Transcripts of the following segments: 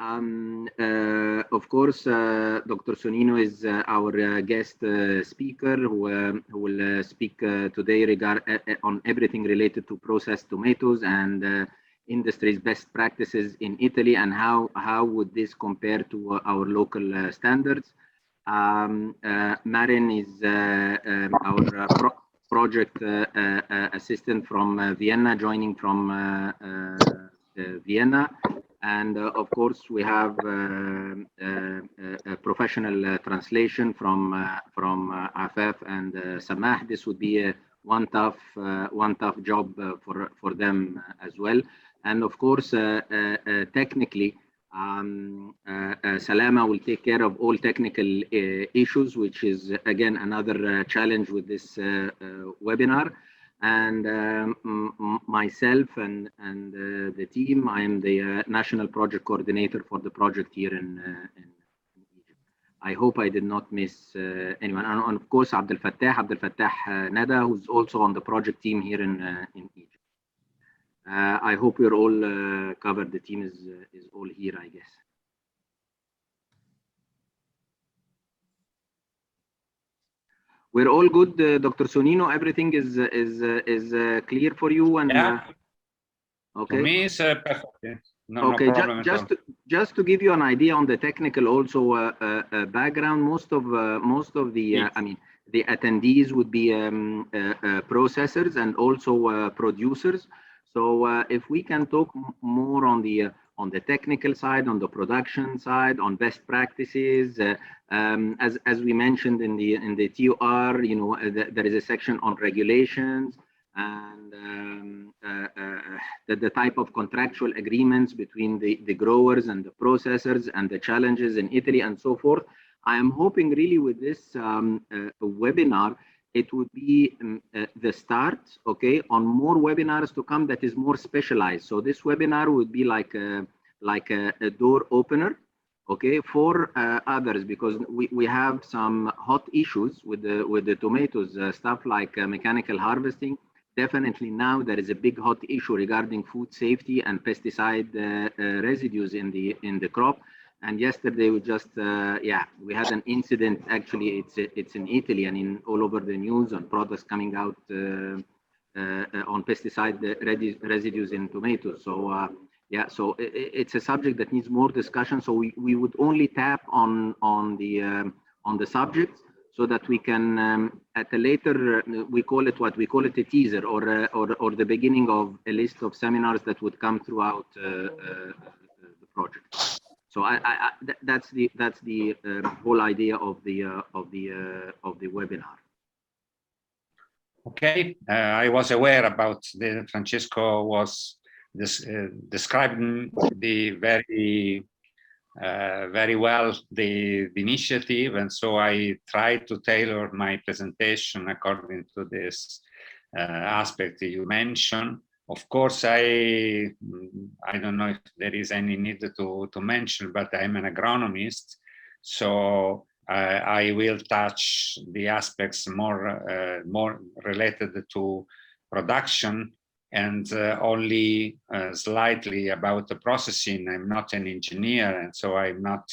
Of course, Dr. Sonnino is our guest speaker who will speak today on everything related to processed tomatoes and industry's best practices in Italy and how would this compare to our local standards. Marin is our project assistant from Vienna, joining from Vienna. And of course, we have a professional translation from Afaf and Samah. This would be one tough job for them as well. And of course, technically, Salama will take care of all technical issues, which is again another challenge with this webinar. And myself and the team, I am the national project coordinator for the project here in Egypt. I hope I did not miss anyone. And of course, Abdel Fattah Nada, who's also on the project team here in Egypt. I hope we're all covered. The team is all here, I guess. We're all good, Dr. Sonnino. Everything is clear for you, and okay. For me, it's perfect. No problem. Just to give you an idea on the technical also background, most of the yes. I mean the attendees would be processors and also producers. So if we can talk more on the technical side, on the production side, on best practices, as we mentioned in the TOR, you know, there is a section on regulations and the type of contractual agreements between the growers and the processors and the challenges in Italy and so forth. I am hoping really with this webinar, it would be the start, okay, on more webinars to come that is more specialized. So this webinar would be like a door opener, okay, for others, because we have some hot issues with the tomatoes, stuff like mechanical harvesting. Definitely now there is a big hot issue regarding food safety and pesticide residues in the crop. And yesterday we just we had an incident. Actually, it's in Italy and in all over the news on products coming out on pesticide residues in tomatoes. So so it's a subject that needs more discussion. So we would only tap on the subject so that we can at a later we call it a teaser or the beginning of a list of seminars that would come throughout the project. So that's the whole idea of the webinar. Okay, I was aware about Francesco was describing very well the initiative, and so I tried to tailor my presentation according to this aspect you mentioned. Of course, I don't know if there is any need to mention, but I'm an agronomist, so I will touch the aspects more related to production and only slightly about the processing. I'm not an engineer, and so I'm not.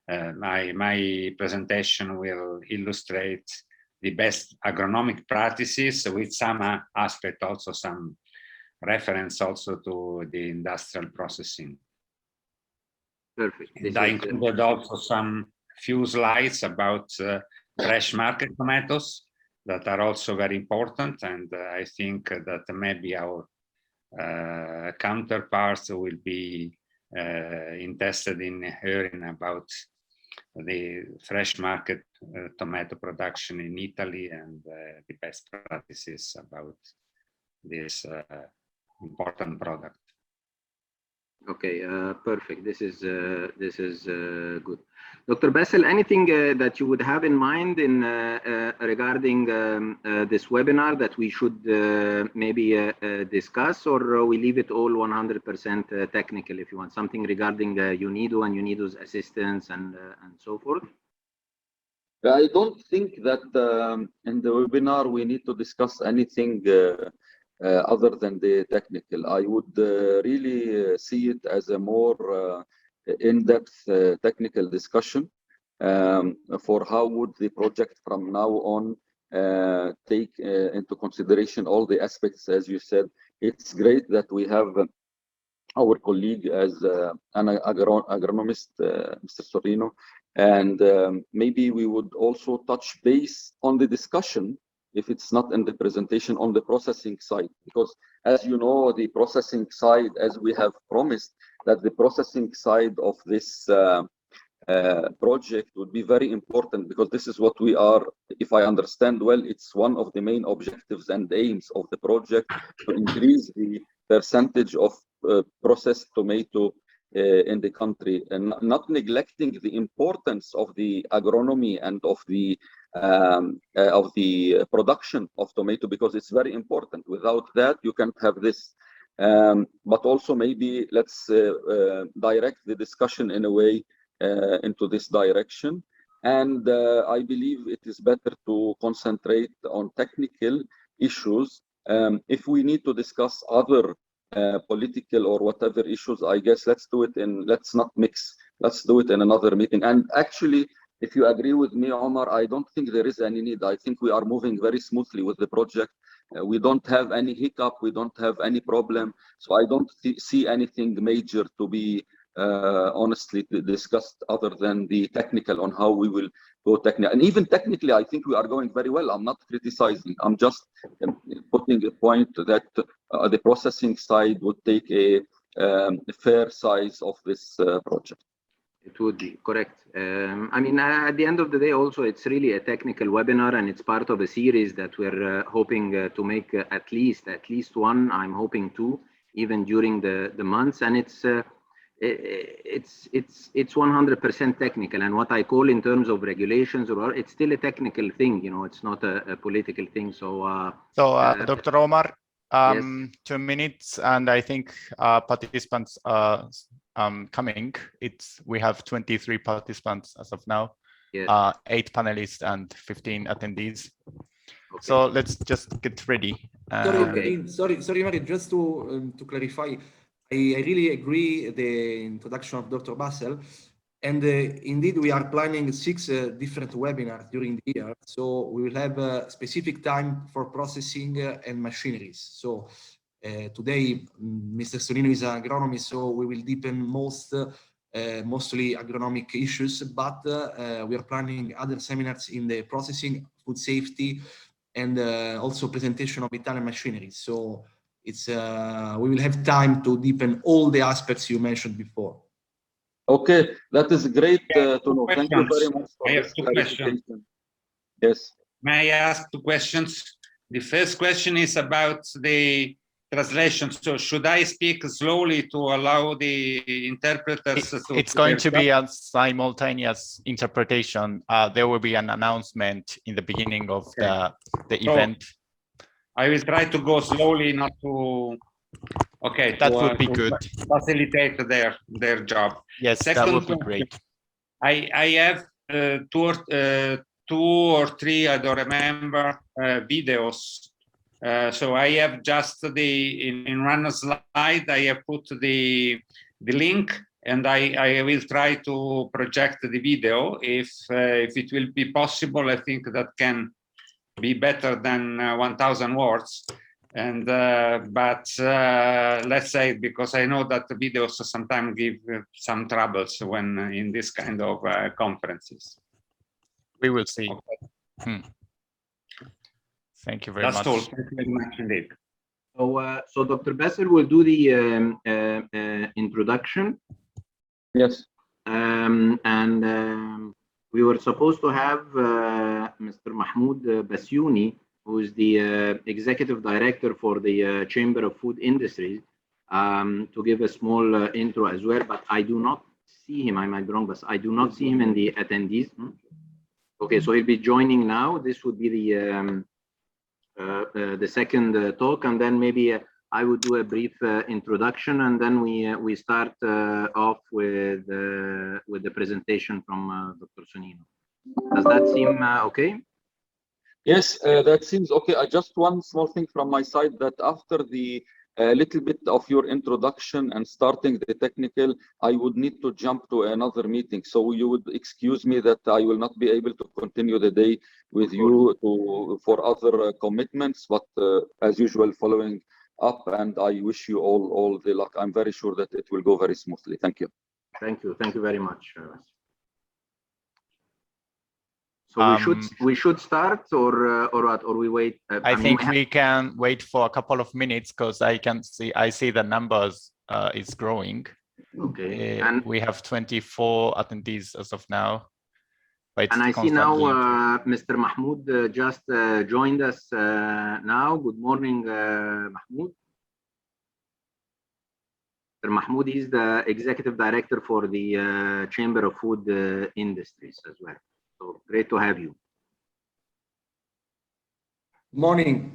My presentation will illustrate the best agronomic practices with some aspect, also some reference also to the industrial processing. Perfect. And I included also some few slides about fresh market tomatoes that are also very important, and I think that maybe our counterparts will be interested in hearing about the fresh market tomato production in Italy and the best practices about this important product. Okay, perfect. This is good. Dr. Bassel, anything that you would have in mind in regarding this webinar that we should maybe discuss, or we leave it all 100% technical? If you want something regarding UNIDO and UNIDO's assistance and so forth. I don't think that in the webinar we need to discuss anything other than the technical. I would really see it as a more in-depth technical discussion for how would the project from now on take into consideration all the aspects, as you said. It's great that we have our colleague as an agronomist, Mr. Sorino, and maybe we would also touch base on the discussion, if it's not in the presentation, on the processing side, because as you know, the processing side, as we have promised, that the processing side of this project would be very important, because this is what we are, if I understand well, it's one of the main objectives and aims of the project, to increase the percentage of processed tomato in the country, and not neglecting the importance of the agronomy and of the production of tomato, because it's very important. Without that, you can't have this. But also maybe let's direct the discussion in a way into this direction. And I believe it is better to concentrate on technical issues. If we need to discuss other political or whatever issues, I guess let's do it let's not mix. Let's do it in another meeting. And actually, if you agree with me, Omar, I don't think there is any need. I think we are moving very smoothly with the project. We don't have any hiccup. We don't have any problem. So I don't see anything major to be honestly discussed other than the technical, on how we will go technical. And even technically, I think we are going very well. I'm not criticizing. I'm just putting a point that the processing side would take a fair size of this project. It would be correct. I mean, at the end of the day, also, it's really a technical webinar, and it's part of a series that we're hoping to make at least one. I'm hoping two, even during the months, and it's 100% technical. And what I call in terms of regulations, or it's still a technical thing. You know, it's not a political thing. So, Dr. Omar, yes. 2 minutes, and I think participants coming. We have 23 participants as of now. Yes. 8 panelists and 15 attendees. Okay. So let's just get ready. Sorry, Marin, just to clarify, I really agree the introduction of Dr. Bassel, and indeed we are planning 6 different webinars during the year. So we will have a specific time for processing and machineries. So today, Mr. Sorino is an agronomist, so we will deepen mostly agronomic issues, but we are planning other seminars in the processing, food safety, and also presentation of Italian machinery. So it's we will have time to deepen all the aspects you mentioned before. Okay, that is great to know. Thank you very much for this clarification. Yes. May I ask 2 questions? The first question is about the translation. So should I speak slowly to allow the interpreters to... It's going to be a simultaneous interpretation. There will be an announcement in the beginning of the event. I will try to go slowly, not to... Okay. That would be good. Facilitate their job. Yes, Second, that would be great. I have 2 or 3, I don't remember, videos. So I have just in one slide, I have put the link, and I will try to project the video. If it will be possible, I think that can be better than 1,000 words. And but let's say, because I know that the videos sometimes give some troubles when in this kind of conferences. We will see. Okay. Thank you very much. That's all. Thank you very much indeed. So Dr. Bassel will do the introduction. Yes. And we were supposed to have Mr. Mahmoud Basyouni, who is the executive director for the Chamber of Food Industries, to give a small intro as well, but I do not see him. I might be wrong, but I do not see him in the attendees. Okay, so he'll be joining now. This would be the second talk, and then maybe I would do a brief introduction, and then we start off with the presentation from Dr. Sorino. Does that seem okay? Yes, that seems okay. Just one small thing from my side, that after the a little bit of your introduction and starting the technical, I would need to jump to another meeting. So you would excuse me that I will not be able to continue the day with you for other commitments, but as usual, following up, and I wish you all the luck. I'm very sure that it will go very smoothly. Thank you. Thank you. Thank you very much. So we should start, or what, or we wait? I think we can wait for a couple of minutes because I see the numbers is growing. Okay. And we have 24 attendees as of now. And I see now Mr. Mahmoud just joined us now. Good morning, Mahmoud. Mr. Mahmoud is the Executive Director for the Chamber of Food Industries as well. So great to have you. Morning.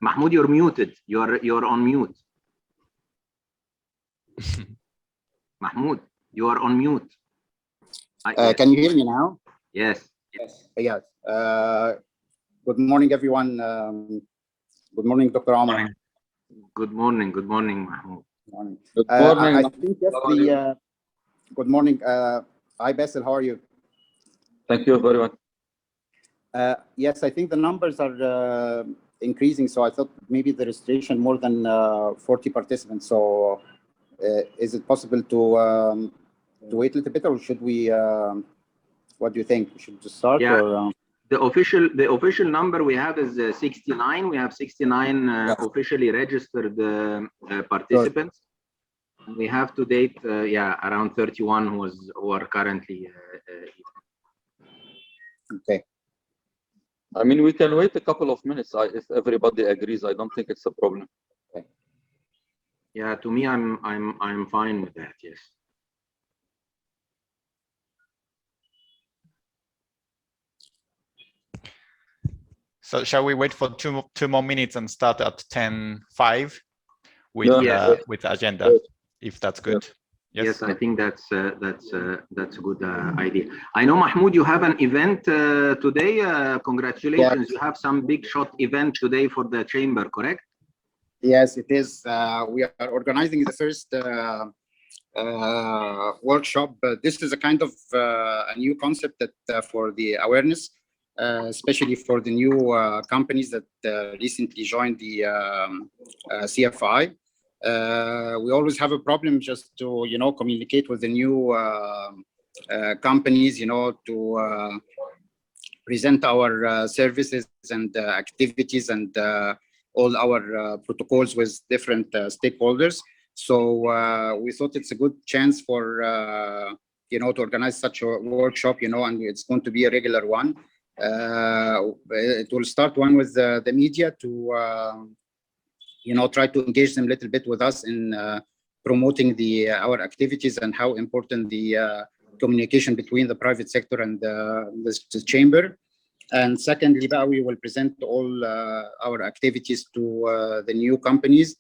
Mahmoud, you're muted. You're on mute. Mahmoud, you are on mute. Yes. Can you hear me now? Yes. Yes. Yes. Good morning, everyone. Good morning, Dr. Omar. Good morning. Good morning, Mahmoud. Good morning. Good morning. I think yes, good morning. Hi, Basil. How are you? Thank you very much. Yes, I think the numbers are increasing. So I thought maybe the registration more than 40 participants. So is it possible to wait a little bit, or should we? What do you think? We should just start? Yeah. Or, The official number we have is 69. We have 69 officially registered participants. Good. We have to date, around 31 who are currently. Okay. I mean, we can wait a couple of minutes if everybody agrees. I don't think it's a problem. Okay. Yeah, to me, I'm fine with that. Yes. So shall we wait for two more minutes and start at 10:05 with with the agenda, if that's good? Yes, I think that's a good idea. I know, Mahmoud, you have an event today. Congratulations! You have some big shot event today for the chamber, correct? Yes, it is. We are organizing the first workshop. This is a kind of a new concept that for the awareness, especially for the new companies that recently joined the CFI. We always have a problem just to, communicate with the new companies, to present our services and activities and all our protocols with different stakeholders. So we thought it's a good chance for, to organize such a workshop, and it's going to be a regular one. It will start one with the media to, try to engage them a little bit with us in promoting our activities and how important the communication between the private sector and the chamber. And secondly, we will present all our activities to the new companies,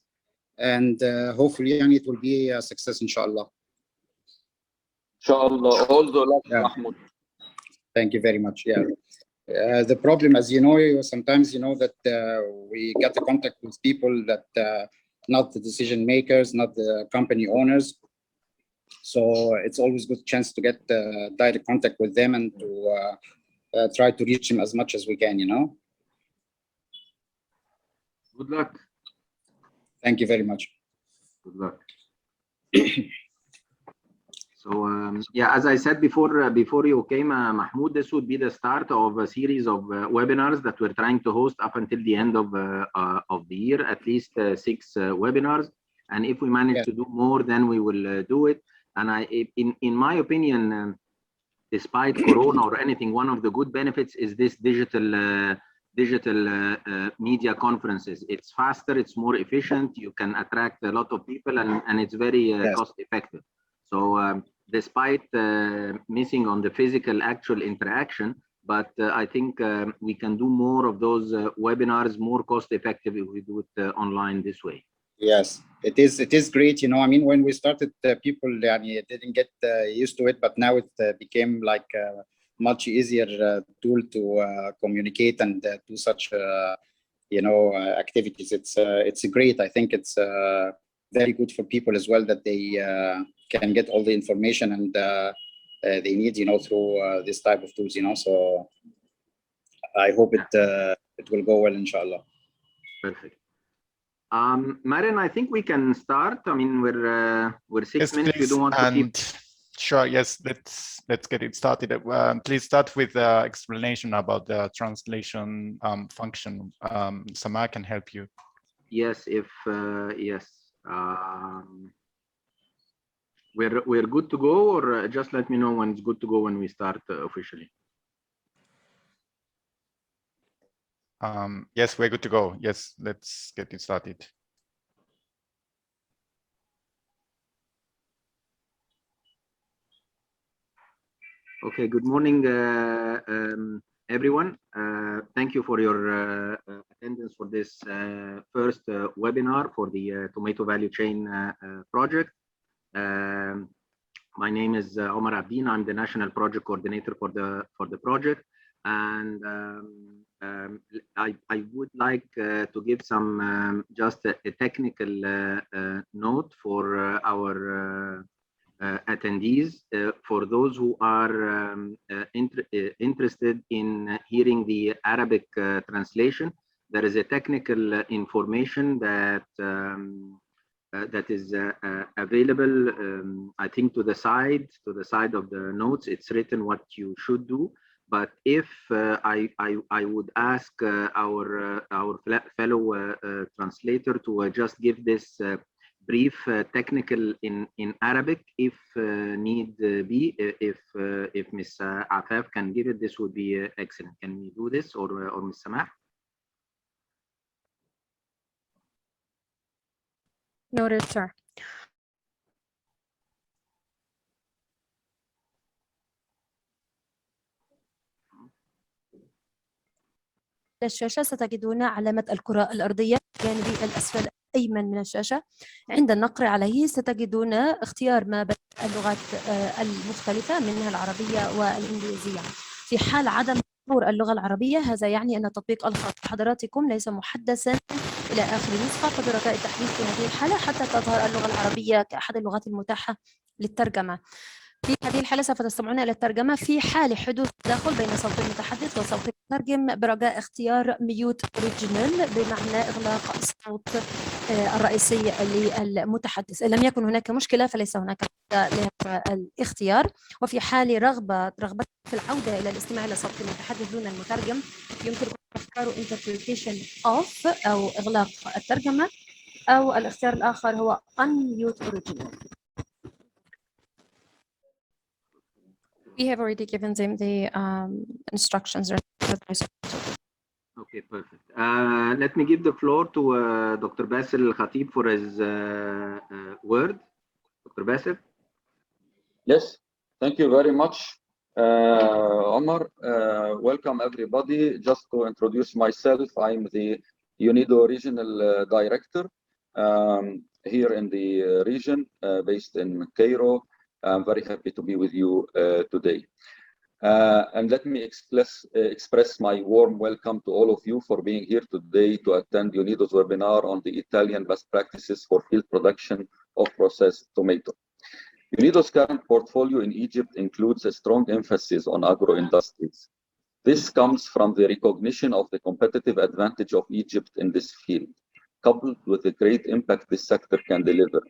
and hopefully, it will be a success, inshallah. Inshallah, all the luck, Mahmoud. Thank you very much. Yeah. The problem, as you know, sometimes that we get the contact with people that not the decision makers, not the company owners. So it's always a good chance to get direct contact with them and to try to reach them as much as we can. Good luck. Thank you very much. Good luck. So as I said before you came, Mahmoud, this would be the start of a series of webinars that we're trying to host up until the end of the year, at least 6 webinars. And if we manage to do more, then we will do it. And in my opinion, despite Corona or anything, one of the good benefits is this digital media conferences. It's faster, it's more efficient. You can attract a lot of people, and it's very cost effective. So despite missing on the physical actual interaction, but I think we can do more of those webinars more cost effective if we do it online this way. Yes, it is great. I mean, when we started, people didn't get used to it, but now it became like a much easier tool to communicate and do such activities. It's great. I think it's very good for people as well that they can get all the information and they need, through this type of tools. So I hope it will go well, inshallah. Perfect. Marian, I think we can start. I mean, we're 6 minutes. Please. We don't want to keep. Sure. Yes. Let's get it started. Please start with the explanation about the translation function. Samar can help you. Yes. Yes. We're good to go, or just let me know when it's good to go when we start officially. Yes, we're good to go. Yes, let's get it started. Okay, good morning, everyone. Thank you for your attendance for this first webinar for the Tomato Value Chain project. My name is Omar Abdin. I'm the National Project Coordinator for the project, and I would like to give some just a technical note for our attendees. For those who are interested in hearing the Arabic translation, there is a technical information that that is available. I think to the side of the notes, it's written what you should do. But if I would ask our fellow translator to just give this brief technical in Arabic, if need be, if Ms. Afaf can give it, this would be excellent. Can we do this, or Ms. Samah? Noted, sir. الشاشة ستجدون علامة الكرة الأرضية جانبي الأسفل أيمن من الشاشة. عند النقر عليه ستجدون اختيار ما بين اللغات المختلفة منها العربية والإنجليزية. في حال عدم ظهور اللغة العربية، هذا يعني أن التطبيق الخاص بحضراتكم ليس محدثا إلى آخر نسخة، فبرجاء التحديث في هذه الحالة حتى تظهر اللغة العربية كأحد اللغات المتاحة للترجمة. في هذه الحالة سوف تستمعون إلى الترجمة. في حال حدوث تداخل بين صوت المتحدث وصوت المترجم، برجاء اختيار ميوت اوريجينال، بمعنى إغلاق الصوت الرئيسي للمتحدث. إن لم يكن هناك مشكلة فليس هناك لهذا الاختيار. وفي حال رغبة في العودة إلى الاستماع إلى صوت المتحدث دون المترجم، يمكنكم اختيار interpretation off أو إغلاق الترجمة، أو الاختيار الآخر هو unmute original. We have already given them the instructions. Okay, perfect. Let me give the floor to Dr. Bassel Khatib for his word. Dr. Bassel. Yes, thank you very much, Omar. Welcome everybody. Just to introduce myself, I'm the UNIDO Regional Director here in the region based in Cairo. I'm very happy to be with you today. And let me express my warm welcome to all of you for being here today to attend UNIDO's webinar on the Italian best practices for field production of processed tomato. UNIDO's current portfolio in Egypt includes a strong emphasis on agro-industries. This comes from the recognition of the competitive advantage of Egypt in this field, coupled with the great impact this sector can deliver.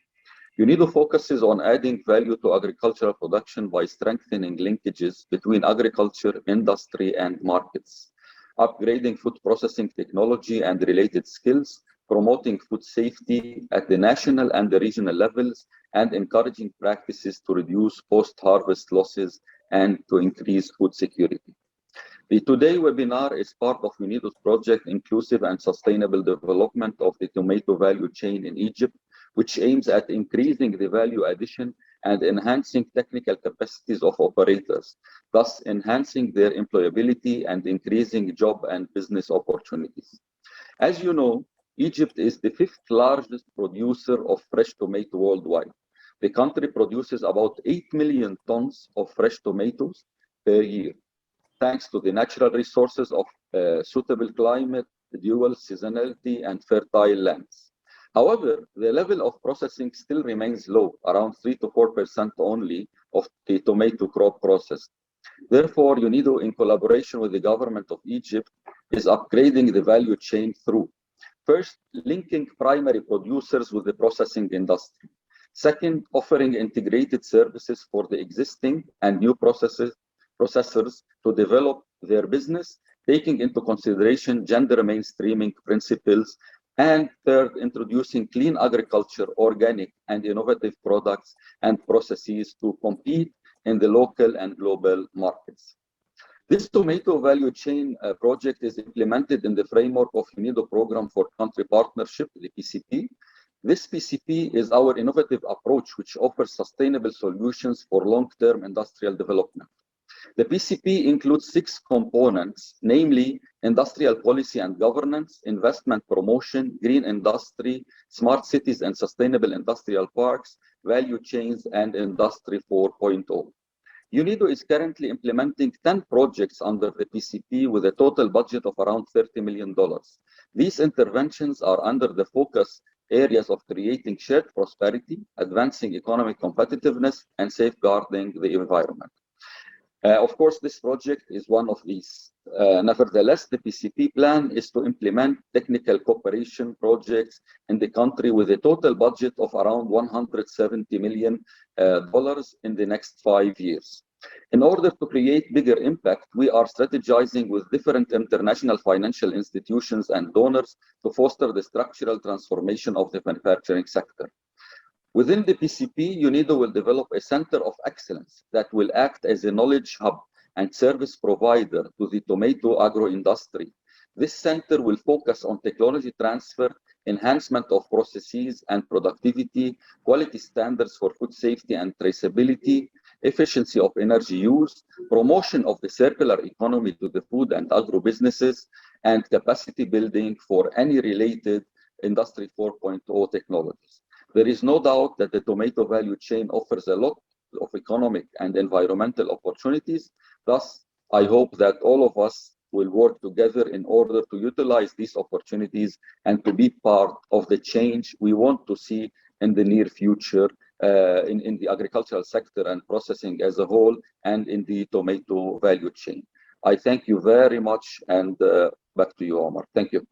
UNIDO focuses on adding value to agricultural production by strengthening linkages between agriculture, industry, and markets, upgrading food processing technology and related skills, promoting food safety at the national and the regional levels, and encouraging practices to reduce post-harvest losses and to increase food security. The Today webinar is part of UNIDO's project Inclusive and Sustainable Development of the Tomato Value Chain in Egypt, which aims at increasing the value addition and enhancing technical capacities of operators, thus enhancing their employability and increasing job and business opportunities. As you know, Egypt is the 5th largest producer of fresh tomato worldwide. The country produces about 8 million tons of fresh tomatoes per year, thanks to the natural resources of suitable climate, dual seasonality, and fertile lands. However, the level of processing still remains low, around 3 to 4% only of the tomato crop processed. Therefore, UNIDO, in collaboration with the government of Egypt, is upgrading the value chain through: first, linking primary producers with the processing industry; second, offering integrated services for the existing and new processors to develop their business, taking into consideration gender mainstreaming principles; and third, introducing clean agriculture, organic and innovative products and processes to compete in the local and global markets. This tomato value chain project is implemented in the framework of UNIDO Program for Country Partnership, the PCP. This PCP is our innovative approach, which offers sustainable solutions for long-term industrial development. The PCP includes 6 components, namely industrial policy and governance, investment promotion, green industry, smart cities and sustainable industrial parks, value chains, and industry 4.0. UNIDO is currently implementing 10 projects under the PCP with a total budget of around $30 million. These interventions are under the focus areas of creating shared prosperity, advancing economic competitiveness, and safeguarding the environment. Of course, this project is one of these. Nevertheless, the PCP plan is to implement technical cooperation projects in the country with a total budget of around $170 million in the next 5 years. In order to create bigger impact, we are strategizing with different international financial institutions and donors to foster the structural transformation of the manufacturing sector. Within the PCP, UNIDO will develop a center of excellence that will act as a knowledge hub and service provider to the tomato agro-industry. This center will focus on technology transfer, enhancement of processes and productivity, quality standards for food safety and traceability, efficiency of energy use, promotion of the circular economy to the food and agro businesses, and capacity building for any related Industry 4.0 technologies. There is no doubt that the tomato value chain offers a lot of economic and environmental opportunities. Thus, I hope that all of us will work together in order to utilize these opportunities and to be part of the change we want to see in the near future in the agricultural sector and processing as a whole, and in the tomato value chain. I thank you very much, and back to you, Omar. Thank you.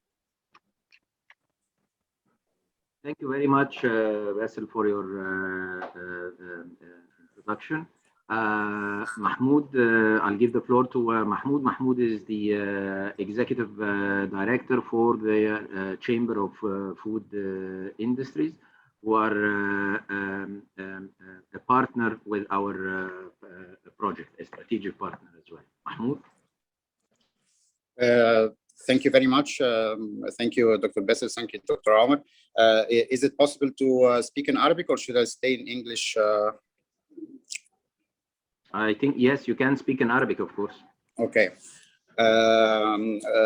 Thank you very much, Bassel, for your introduction. Mahmoud, I'll give the floor to Mahmoud. Mahmoud is the Executive Director for the Chamber of Food Industries, who are a partner with our project, a strategic partner as well. Mahmoud? Thank you very much. Thank you, Dr. Bassel. Thank you, Dr. Omar. Is it possible to speak in Arabic, or should I stay in English? I think, yes, you can speak in Arabic, of course. Okay.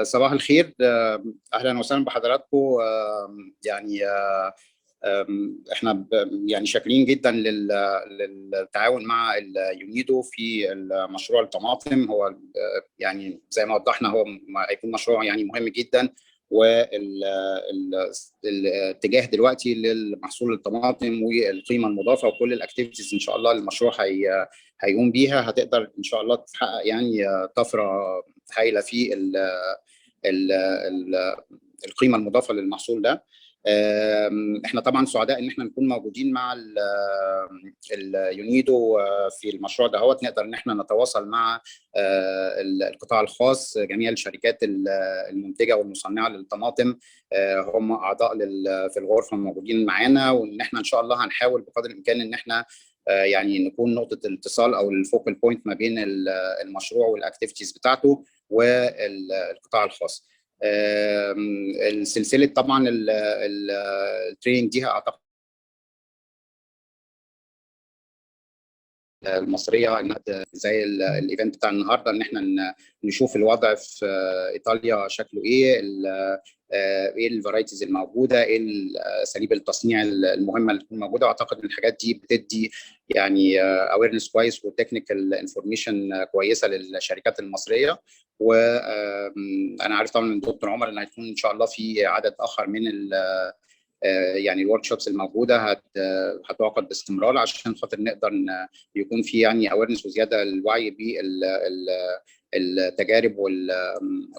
صباح الخير. أهلا وسهلا بحضراتكم. يعني احنا يعني شاكرين جدا للتعاون مع اليونيدو في مشروع الطماطم. هو يعني زي ما وضحنا هو هيكون مشروع يعني مهم جدا، والاتجاه دلوقتي للمحصول الطماطم والقيمه المضافه وكل الاكتيفيتيز ان شاء الله المشروع هيقوم بيها هتقدر ان شاء الله تحقق يعني طفره هائله في القيمه المضافه للمحصول ده. احنا طبعا سعداء ان احنا نكون موجودين مع اليونيدو في المشروع ده، نقدر ان احنا نتواصل مع القطاع الخاص. جميع الشركات المنتجه والمصنعه للطماطم هم اعضاء في الغرفه موجودين معانا، وان احنا ان شاء الله هنحاول بقدر الامكان ان احنا يعني نكون نقطه الاتصال او الفوكال بوينت ما بين المشروع والاكتيفيتيز بتاعته والقطاع الخاص. السلسله طبعا التريننج دي اعتقد المصريه انها زي الايفنت بتاع النهارده، ان احنا نشوف الوضع في ايطاليا شكله ايه الفرايتيز الموجوده، ايه اساليب التصنيع المهمه اللي تكون موجوده. واعتقد ان الحاجات دي بتدي يعني اويرنس كويس وتكنيكال انفورميشن كويسه للشركات المصريه، وانا عارف طبعا من دكتور عمر ان هيكون ان شاء الله في عدد اخر من يعني الورك شوبس الموجوده هتعقد باستمرار عشان خاطر نقدر يكون في يعني اويرنس وزياده الوعي بالتجارب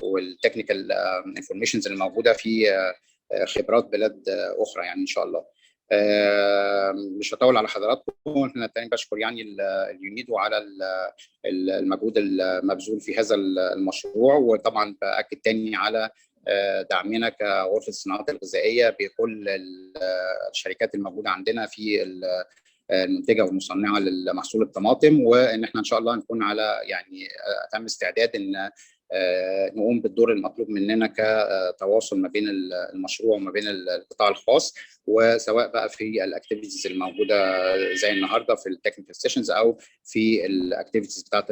والتكنيكال انفورميشنز اللي موجوده في خبرات بلاد اخرى يعني ان شاء الله. مش هطول على حضراتكم. احنا تاني بشكر يعني اليونيدو على المجهود المبذول في هذا المشروع، وطبعا باكد تاني على دعمنا كغرفه الصناعات الغذائيه بكل الشركات الموجوده عندنا في المنتجه والمصنعه لمحصول الطماطم، وان احنا ان شاء الله نكون على يعني اتم استعداد ان نقوم بالدور المطلوب مننا كتواصل ما بين المشروع وما بين القطاع الخاص، وسواء بقى في الاكتيفيتيز الموجوده زي النهارده في التكنيكال سيشنز او في الاكتيفيتيز بتاعت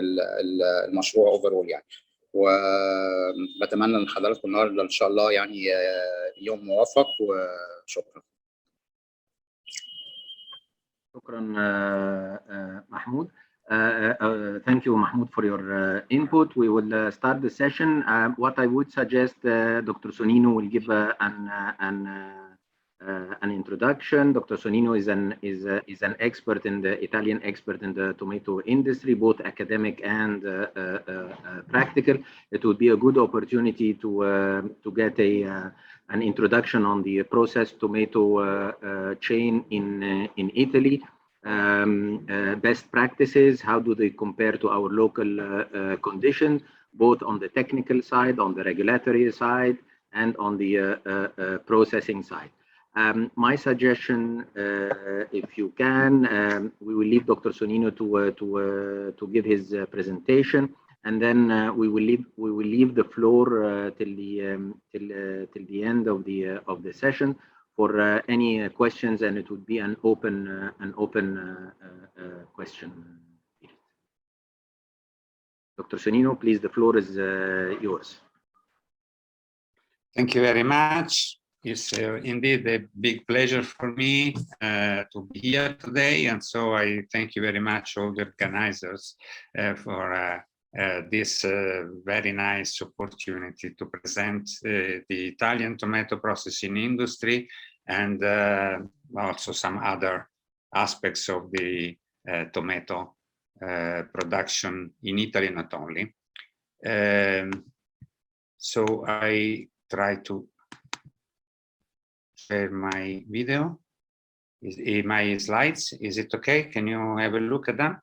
المشروع اوفرول يعني. وبتمنى لحضراتكم النهارده ان شاء الله يعني يوم موفق، وشكرا. شكرا Mahmoud. Thank you, Mahmoud, for your input. We will start the session. What I would suggest, Dr. Sonino will give an introduction. Dr. Sonino is an expert in the Italian expert in the tomato industry, both academic and practical. It would be a good opportunity to get an introduction on the processed tomato chain in Italy. Best practices, how do they compare to our local conditions, both on the technical side, on the regulatory side, and on the processing side. My suggestion, if you can, we will leave Dr. Sonino to give his presentation, and then we will leave the floor till the end of the session for any questions, and it would be an open question. Dr. Sonino, please, the floor is yours. Thank you very much. It's indeed a big pleasure for me to be here today, and so I thank you very much, all the organizers, for this very nice opportunity to present the Italian tomato processing industry and also some other aspects of the tomato production in Italy, not only. So I try to share my video, my slides. Is it okay? Can you have a look at them?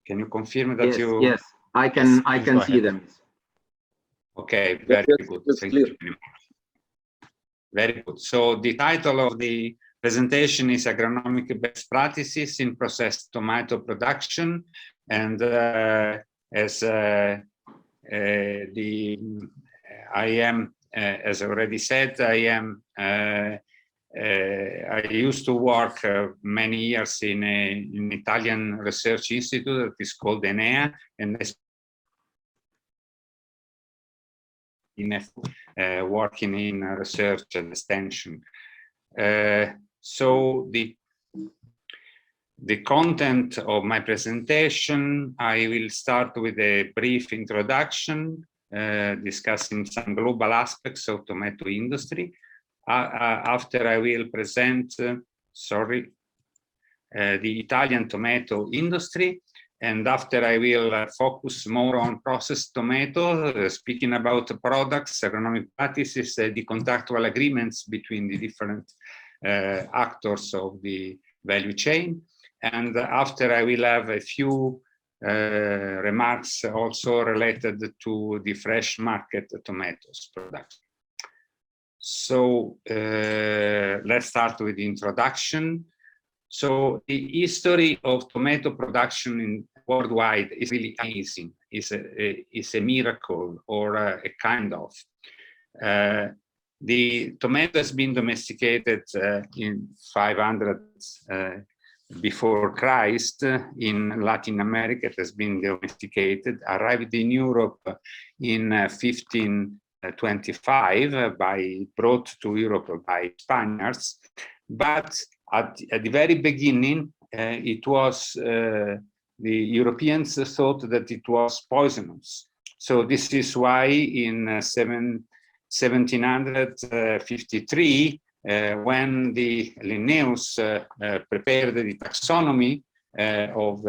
Can you confirm that yes, you? Yes, I can see them. Okay, very good. Thank you very much. Very good. So the title of the presentation is Agronomic Best Practices in Processed Tomato Production, and as I am, as already said, I used to work many years in an Italian research institute that is called ENEA, and working in research and extension. So the content of my presentation, I will start with a brief introduction, discussing some global aspects of tomato industry. After I will present, the Italian tomato industry, and after I will focus more on processed tomato, speaking about products, agronomic practices, the contractual agreements between the different actors of the value chain. And after I will have a few remarks also related to the fresh market tomatoes production. So let's start with the introduction. So the history of tomato production worldwide is really amazing. It's a miracle, or a kind of. The tomato has been domesticated in 500 before Christ. In Latin America, it has been domesticated, arrived in Europe in 1525, brought to Europe by Spaniards. But at the very beginning, it was the Europeans thought that it was poisonous. So this is why in 1753, when the Linnaeus prepared the taxonomy of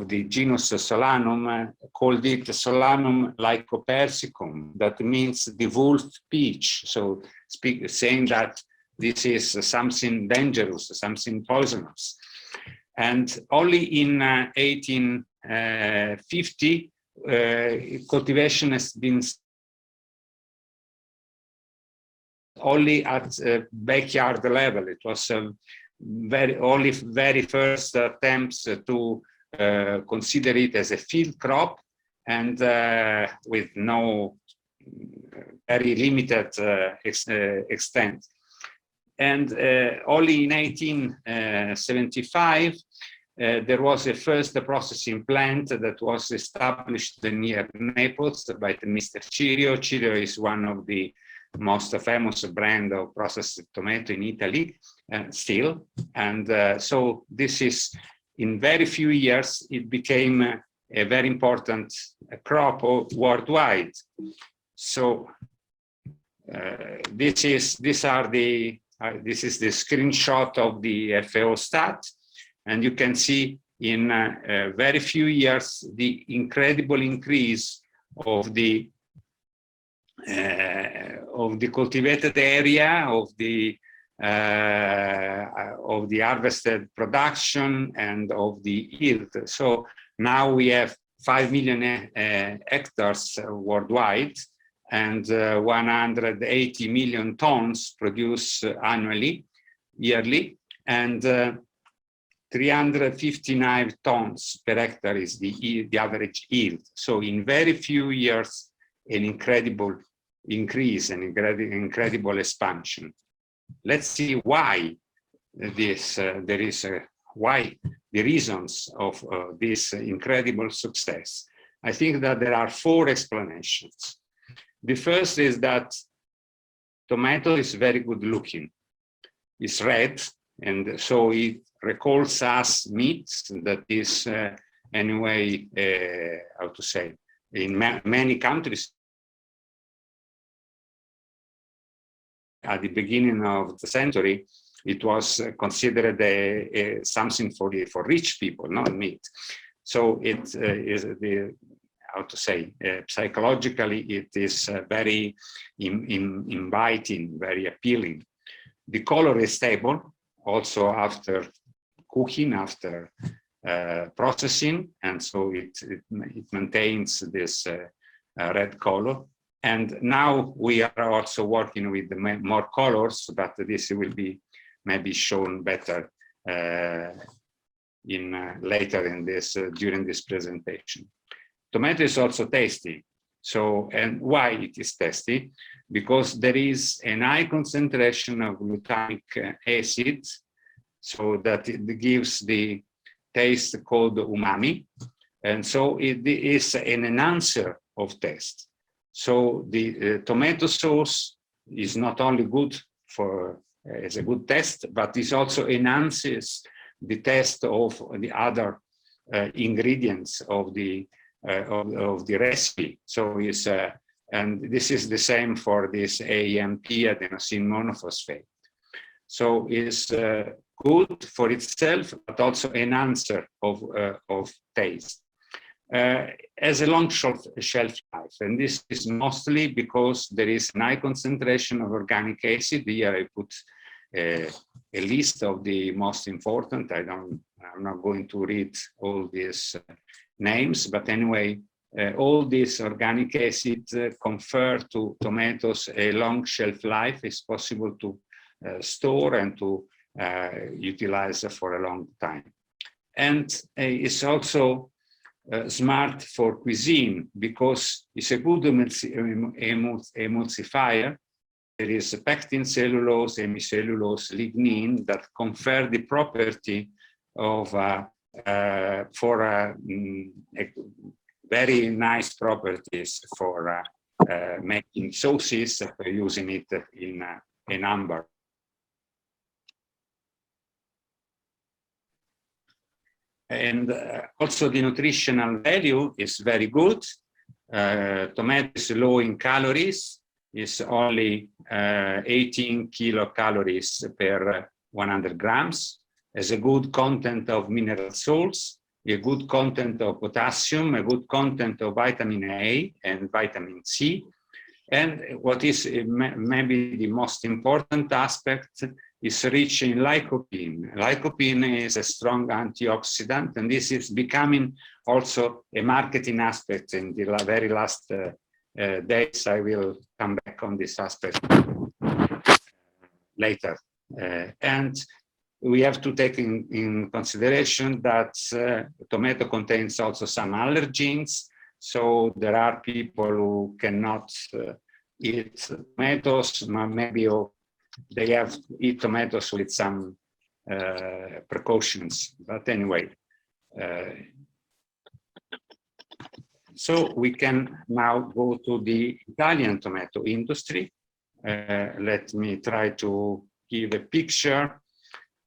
the genus Solanum, called it Solanum lycopersicum, that means the wolf peach. So saying that this is something dangerous, something poisonous. And only in 1850, cultivation has been only at backyard level. It was very first attempts to consider it as a field crop, and with no very limited extent. And only in 1875, there was a first processing plant that was established near Naples by Mr. Cirio. Cirio is one of the most famous brand of processed tomato in Italy still. And so this is, in very few years, it became a very important crop worldwide. So this is the screenshot of the FAO stat, and you can see in very few years the incredible increase of the cultivated area, of the harvested production, and of the yield. So now we have 5 million hectares worldwide, and 180 million tons produced yearly, and 359 tons per hectare is the average yield. So in very few years, an incredible increase, an incredible expansion. Let's see why this, why the reasons of this incredible success. I think that there are 4 explanations. The first is that tomato is very good looking. It's red, and so it recalls us meat that is anyway, how to say, in many countries at the beginning of the century, it was considered something for rich people, not meat. So it is how to say, psychologically, it is very inviting, very appealing. The color is stable, also after cooking, after processing, and so it maintains this red color. And now we are also working with more colors, but this will be maybe shown better later in this during this presentation. Tomato is also tasty. So, and why it is tasty? Because there is a high concentration of glutamic acid, so that it gives the taste called umami, and so it is an enhancer of taste. So the tomato sauce is not only good as a good taste, but it also enhances the taste of the other ingredients of the recipe. So it's and this is the same for this AMP, adenosine monophosphate. So it's good for itself, but also an enhancer of taste. Has a long shelf life, and this is mostly because there is a high concentration of organic acid. Here I put a list of the most important. I'm not going to read all these names, but anyway, all this organic acid confer to tomatoes a long shelf life. It's possible to store and to utilize for a long time. And it's also smart for cuisine because it's a good emulsifier. There is pectin, cellulose, hemicellulose, lignin that confer the property of very nice properties for making sauces, using it in a number. And also the nutritional value is very good. Tomato is low in calories, is only 18 kilocalories per 100 grams, has a good content of mineral salts, a good content of potassium, a good content of vitamin A and vitamin C. And what is maybe the most important aspect is rich in lycopene. Lycopene is a strong antioxidant, and this is becoming also a marketing aspect. In the very last days, I will come back on this aspect later. And we have to take in consideration that tomato contains also some allergens. So there are people who cannot eat tomatoes, maybe they have to eat tomatoes with some precautions. But anyway, so we can now go to the Italian tomato industry. Let me try to give a picture.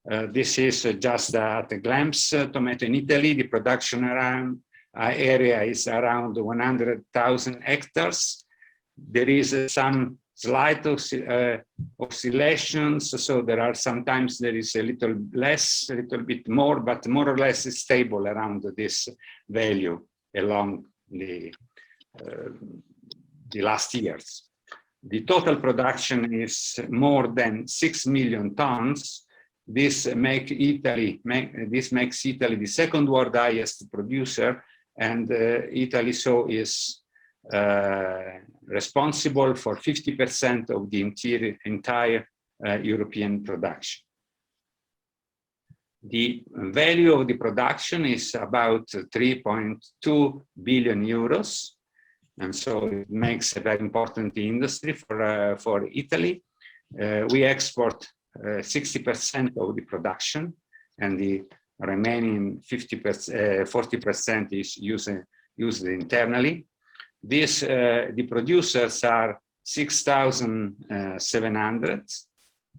This is just at a glance tomato in Italy. The production area is around 100,000 hectares. There is some slight oscillations, so there are sometimes there is a little less, a little bit more, but more or less is stable around this value along the last years. The total production is more than 6 million tons. This makes Italy the second world highest producer, and Italy so is responsible for 50% of the entire European production. The value of the production is about 3.2 billion euros. And so it makes a very important industry for Italy. We export 60% of the production, and the remaining 40% is used internally. The producers are 6,700.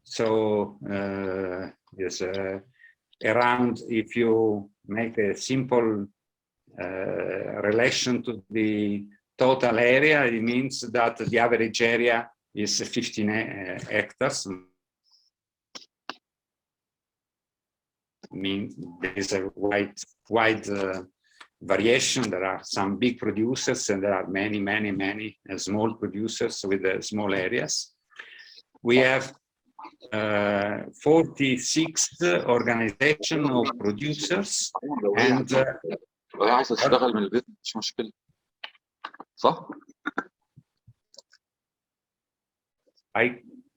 So there's around, if you make a simple relation to the total area, it means that the average area is 15 hectares. Means there is a wide variation. There are some big producers, and there are many small producers with small areas. We have 46 organizations of producers, and there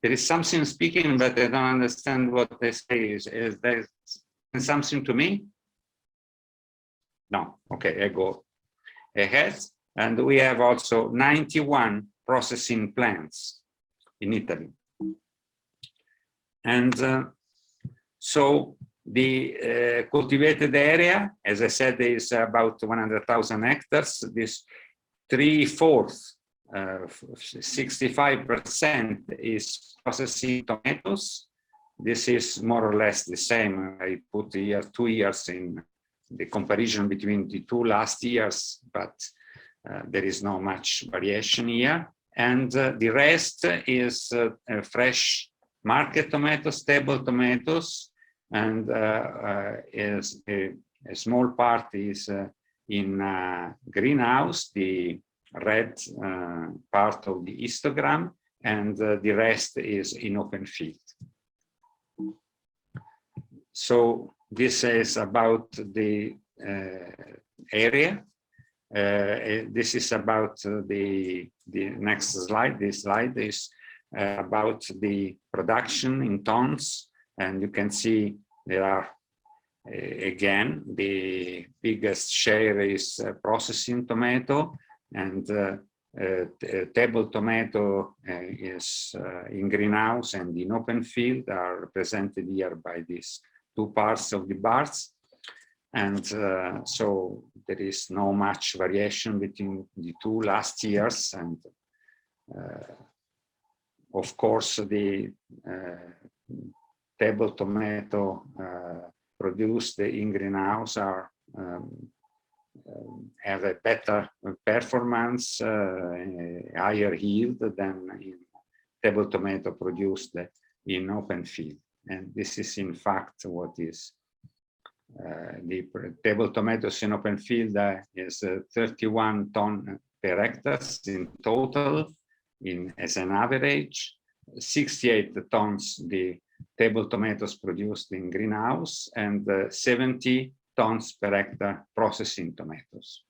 is something speaking, but I don't understand what they say. Is there something to me? No. Okay, I go ahead. And we have also 91 processing plants in Italy. And so the cultivated area, as I said, is about 100,000 hectares. This 3/4, 65% is processing tomatoes. This is more or less the same. I put here 2 years in the comparison between the two last years, but there is no much variation here. And the rest is fresh market tomatoes, table tomatoes, and is a small part is in greenhouse, the red part of the histogram, and the rest is in open field. So this is about the area. This is about the next slide. This slide is about the production in tons, and you can see there are again the biggest share is processing tomato, and table tomato is in greenhouse and in open field are represented here by these two parts of the bars. And so there is no much variation between the two last years. And of course, the table tomato produced in greenhouse are have a better performance, higher yield than in table tomato produced in open field. And this is in fact what is the table tomatoes in open field is 31 ton per hectare in total as an average, 68 tons the table tomatoes produced in greenhouse, and 70 tons per hectare processing tomatoes.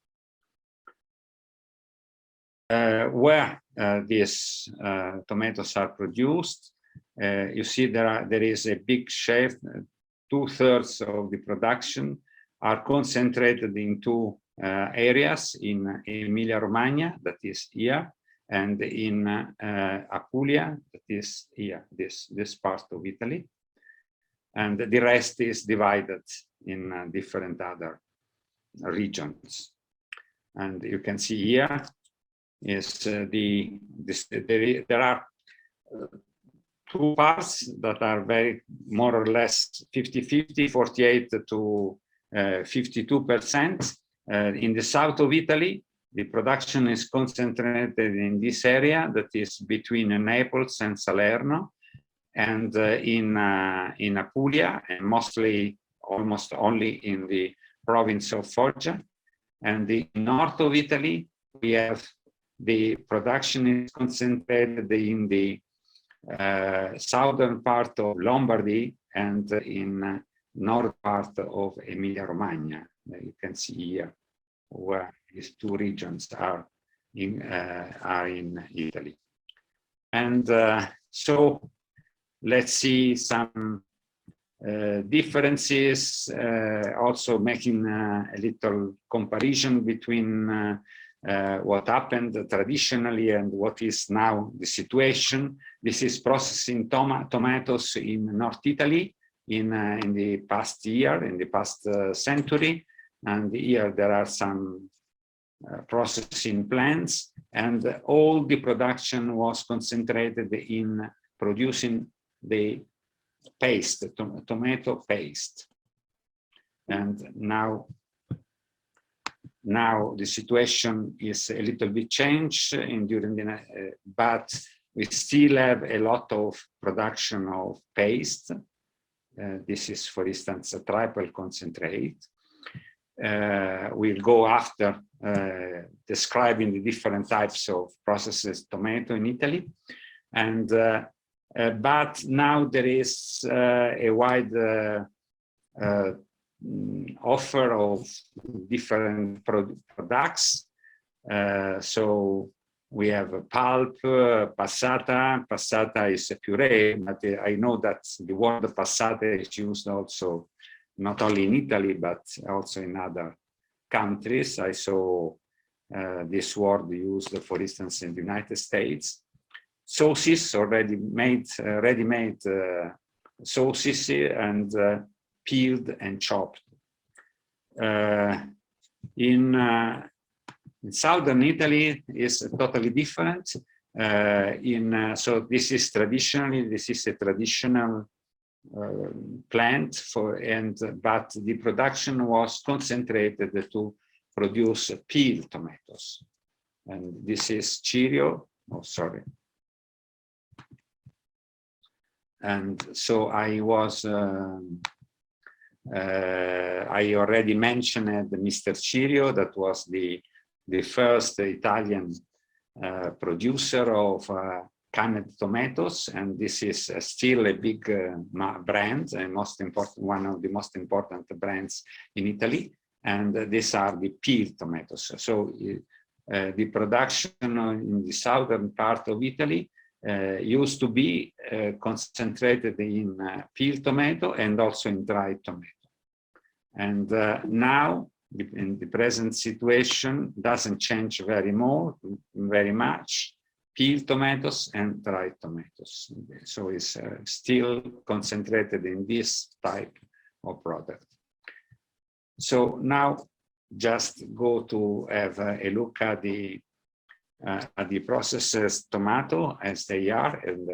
Where these tomatoes are produced, you see there is a big share. 2/3 of the production are concentrated in two areas, in Emilia-Romagna, that is here, and in Apulia, that is here, this part of Italy. And the rest is divided in different other regions. And you can see here is there are two parts that are very more or less 50-50, 48 to 52%. In the south of Italy, the production is concentrated in this area that is between Naples and Salerno, and in Apulia, and mostly almost only in the province of Foggia. And the north of Italy, we have the production is concentrated in the southern part of Lombardy and in north part of Emilia-Romagna. You can see here where these two regions are in Italy. And so let's see some differences, also making a little comparison between what happened traditionally and what is now the situation. This is processing tomatoes in North Italy in the past year, in the past century. And here there are some processing plants, and all the production was concentrated in producing the paste, tomato paste. And now the situation is a little bit changed during the, but we still have a lot of production of paste. This is, for instance, a triple concentrate. We'll go after describing the different types of processed tomato in Italy. And but now there is a wide offer of different products. So we have pulp, passata. Passata is a puree, but I know that the word passata is used also not only in Italy, but also in other countries. I saw this word used, for instance, in the United States. Sauces, already made, ready-made sauces, and peeled and chopped. In southern Italy is totally different. So this is a traditional plant but the production was concentrated to produce peeled tomatoes. And this is Cirio. Oh, sorry. And so I was, I already mentioned Mr. Cirio, that was the first Italian producer of canned tomatoes, and this is still a big brand, one of the most important brands in Italy, and these are the peeled tomatoes. So the production in the southern part of Italy used to be concentrated in peeled tomato and also in dried tomato. And now, in the present situation, doesn't change very much, peeled tomatoes and dried tomatoes. So it's still concentrated in this type of product. So now just go to have a look at the processed tomato as they are, and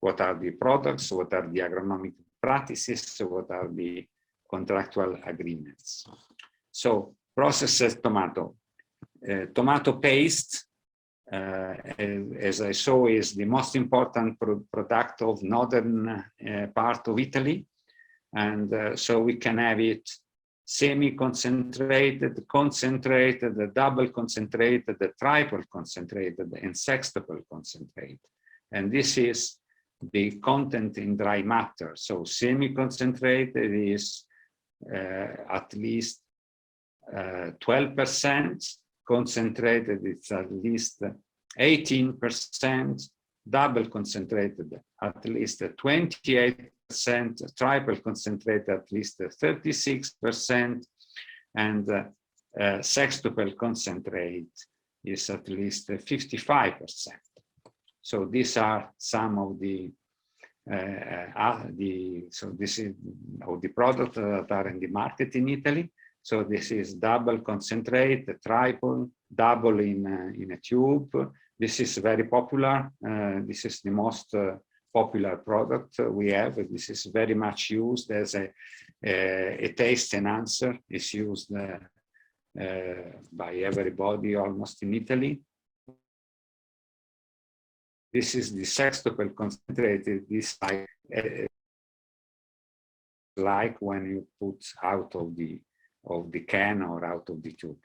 what are the products, what are the agronomic practices, what are the contractual agreements. So processed tomato. Tomato paste, as I saw, is the most important product of northern part of Italy. And so we can have it semi-concentrated, concentrated, the double concentrated, the triple concentrated, and sextuple concentrated. And this is the content in dry matter. So semi-concentrated is at least 12%, concentrated it's at least 18%, double concentrated at least 28%, triple concentrated at least 36%, and sextuple concentrate is at least 55%. So these are some of the this is of the products that are in the market in Italy. So this is double concentrate, triple, double in a tube. This is very popular. This is the most popular product we have. This is very much used as a taste enhancer. It's used by everybody almost in Italy. This is the sextuple concentrated. This like when you put out of the can or out of the tube.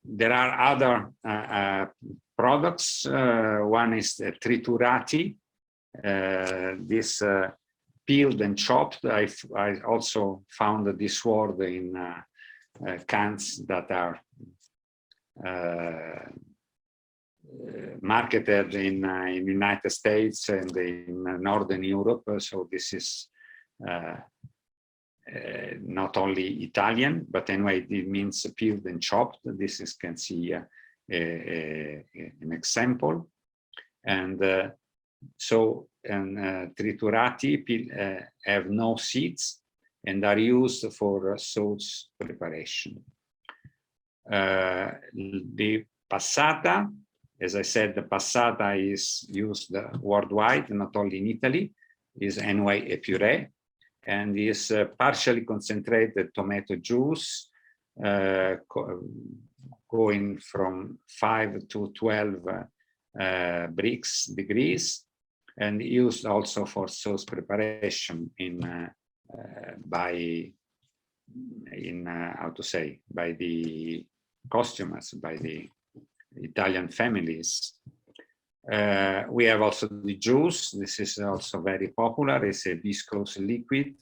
There are other products. One is triturati. This peeled and chopped. I also found this word in cans that are marketed in United States and in Northern Europe. So this is not only Italian, but anyway, it means peeled and chopped. This is, can see an example. And triturati have no seeds and are used for sauce preparation. The passata, as I said, the passata is used worldwide, not only in Italy, is anyway a puree, and is partially concentrated tomato juice, going from 5 to 12 Brix degrees, and used also for sauce preparation by the customers, by the Italian families. We have also the juice. This is also very popular. It's a viscous liquid,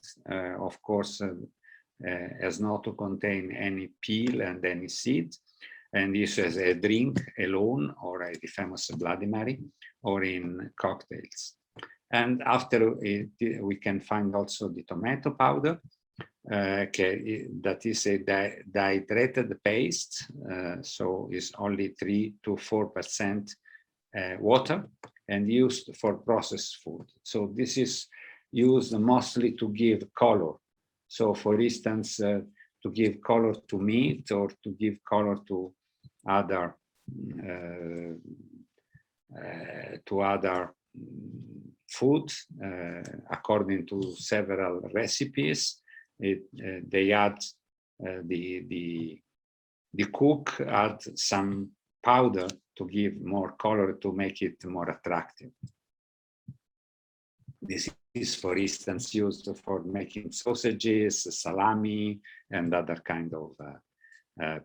of course, has not to contain any peel and any seed, and this is a drink alone, or the famous Bloody Mary, or in cocktails. And after it, we can find also the tomato powder, that is a dehydrated paste, so it's only 3 to 4% water, and used for processed food. So this is used mostly to give color. So for instance, to give color to meat, or to give color to other food, according to several recipes. They add the cook add some powder to give more color, to make it more attractive. This is, for instance, used for making sausages, salami, and other kind of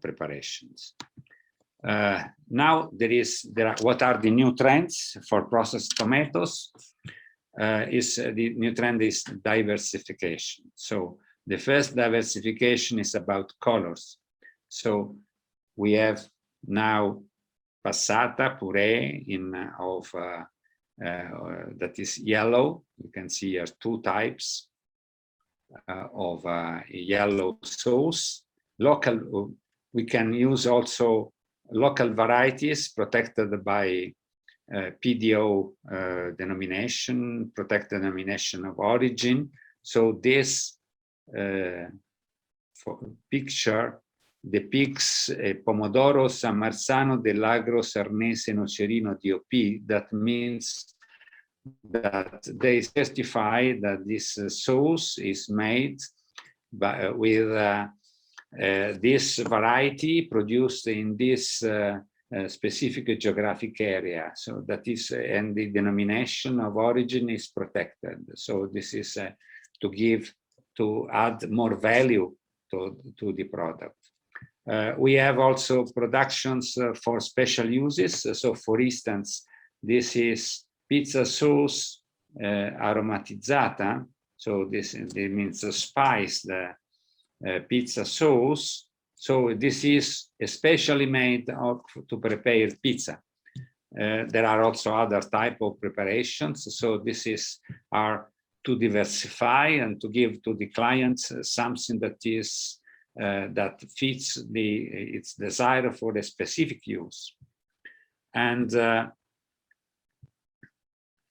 preparations. Now what are the new trends for processed tomatoes? The new trend is diversification. So the first diversification is about colors. So we have now passata, puree that is yellow. You can see here 2 types of yellow sauce. Local, we can use also local varieties protected by PDO denomination, protected denomination of origin. So this picture depicts a Pomodoro San Marzano dell'Agro Sarnese Nocerino DOP. That means that they certify that this sauce is made with this variety produced in this specific geographic area. So that is, and the denomination of origin is protected. So this is to add more value to the product. We have also productions for special uses. So for instance, this is pizza sauce aromatizzata. So this means spiced pizza sauce. So this is especially made to prepare pizza. There are also other type of preparations. So this are to diversify and to give to the clients something that is that fits its desire for a specific use. And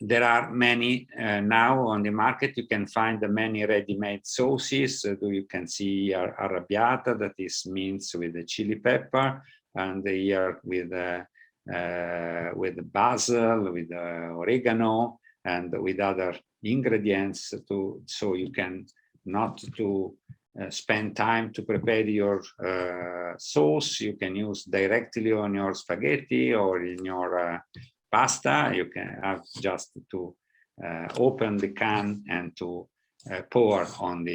there are many now on the market. You can find many ready-made sauces. You can see arrabbiata, that is minced with the chili pepper, and here with basil, with oregano, and with other ingredients. So you can not to spend time to prepare your sauce. You can use directly on your spaghetti or in your pasta. You can have just to open the can and to pour on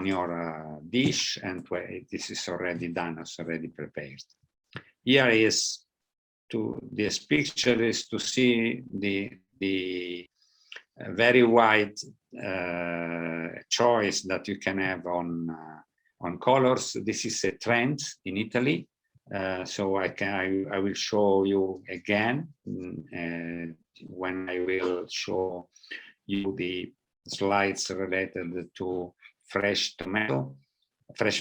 your dish, and this is already done, it's already prepared. Here is this picture is to see the very wide choice that you can have on colors. This is a trend in Italy. So I will show you again when I will show you the slides related to fresh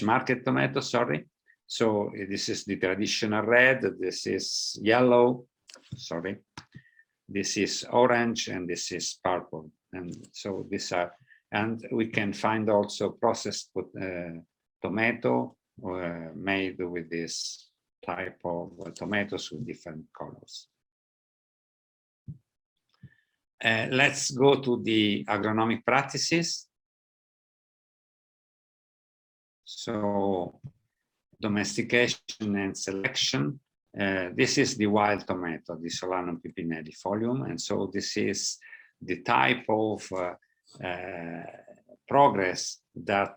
market tomato, sorry. So this is the traditional red, this is yellow, sorry, this is orange, and this is purple. And so these are, and we can find also processed tomato made with this type of tomatoes with different colors. Let's go to the agronomic practices. So domestication and selection. This is the wild tomato, the Solanum pipinellifolium, and so this is the type of progress that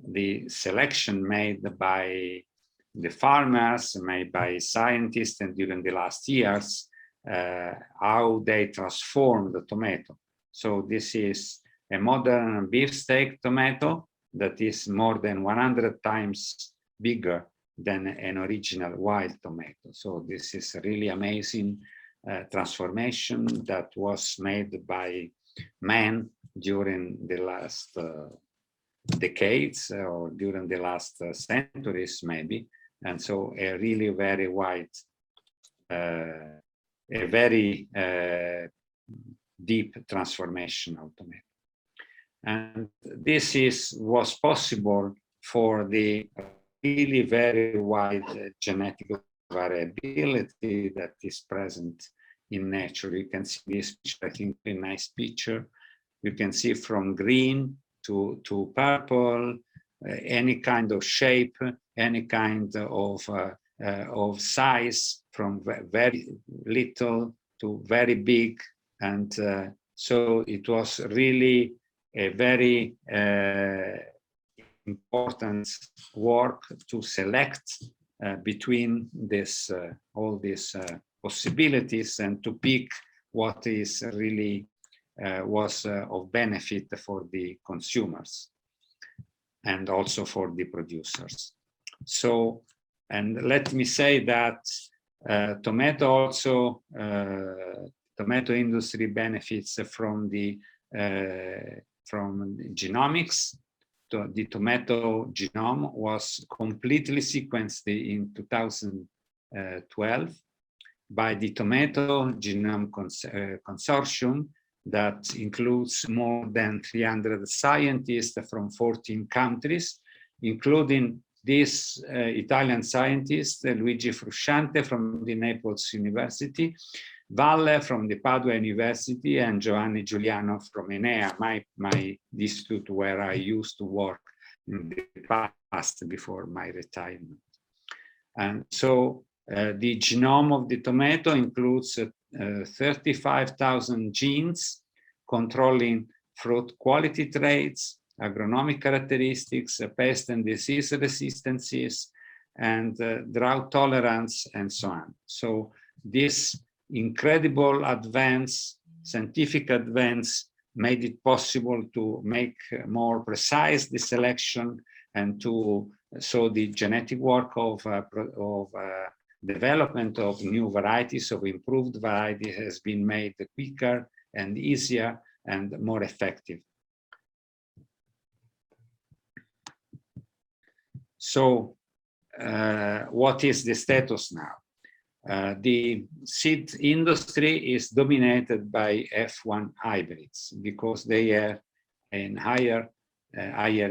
the selection made by the farmers, made by scientists, and during the last years, how they transform the tomato. So this is a modern beefsteak tomato that is more than 100 times bigger than an original wild tomato. So this is a really amazing transformation that was made by man during the last decades or during the last centuries maybe. And so a really very wide, a very deep transformation of tomato. And this was possible for the really very wide genetic variability that is present in nature. You can see this picture, I think a nice picture. You can see from green to purple, any kind of shape, any kind of size, from very little to very big. And so it was really a very important work to select between this all these possibilities and to pick what is really was of benefit for the consumers and also for the producers. So, and let me say that tomato industry benefits from the genomics. The tomato genome was completely sequenced in 2012 by the Tomato Genome Consortium that includes more than 300 scientists from 14 countries, including this Italian scientist, Luigi Frusciante from the Naples University, Valle from the Padua University and Giovanni Giuliano from Enea, my institute where I used to work in the past before my retirement. And so the genome of the tomato includes 35,000 genes controlling fruit quality traits, agronomic characteristics, pest and disease resistances, and drought tolerance, and so on. So this incredible advance, scientific advance, made it possible to make more precise the selection, and to so the genetic work of development of new varieties, of improved varieties, has been made quicker and easier and more effective. So what is the status now? The seed industry is dominated by F1 hybrids because they are in higher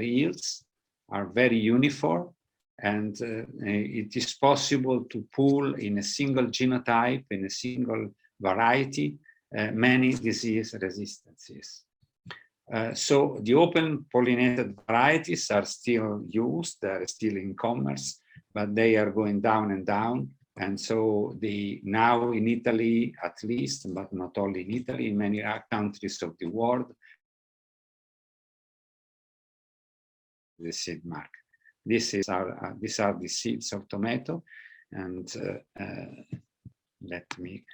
yields, are very uniform, and it is possible to pool in a single genotype, in a single variety, many disease resistances. So the open pollinated varieties are still used, they are still in commerce, but they are going down and down. And so now in Italy, at least, but not only in Italy, in many countries of the world, the seed market. These are the seeds of tomato, and let me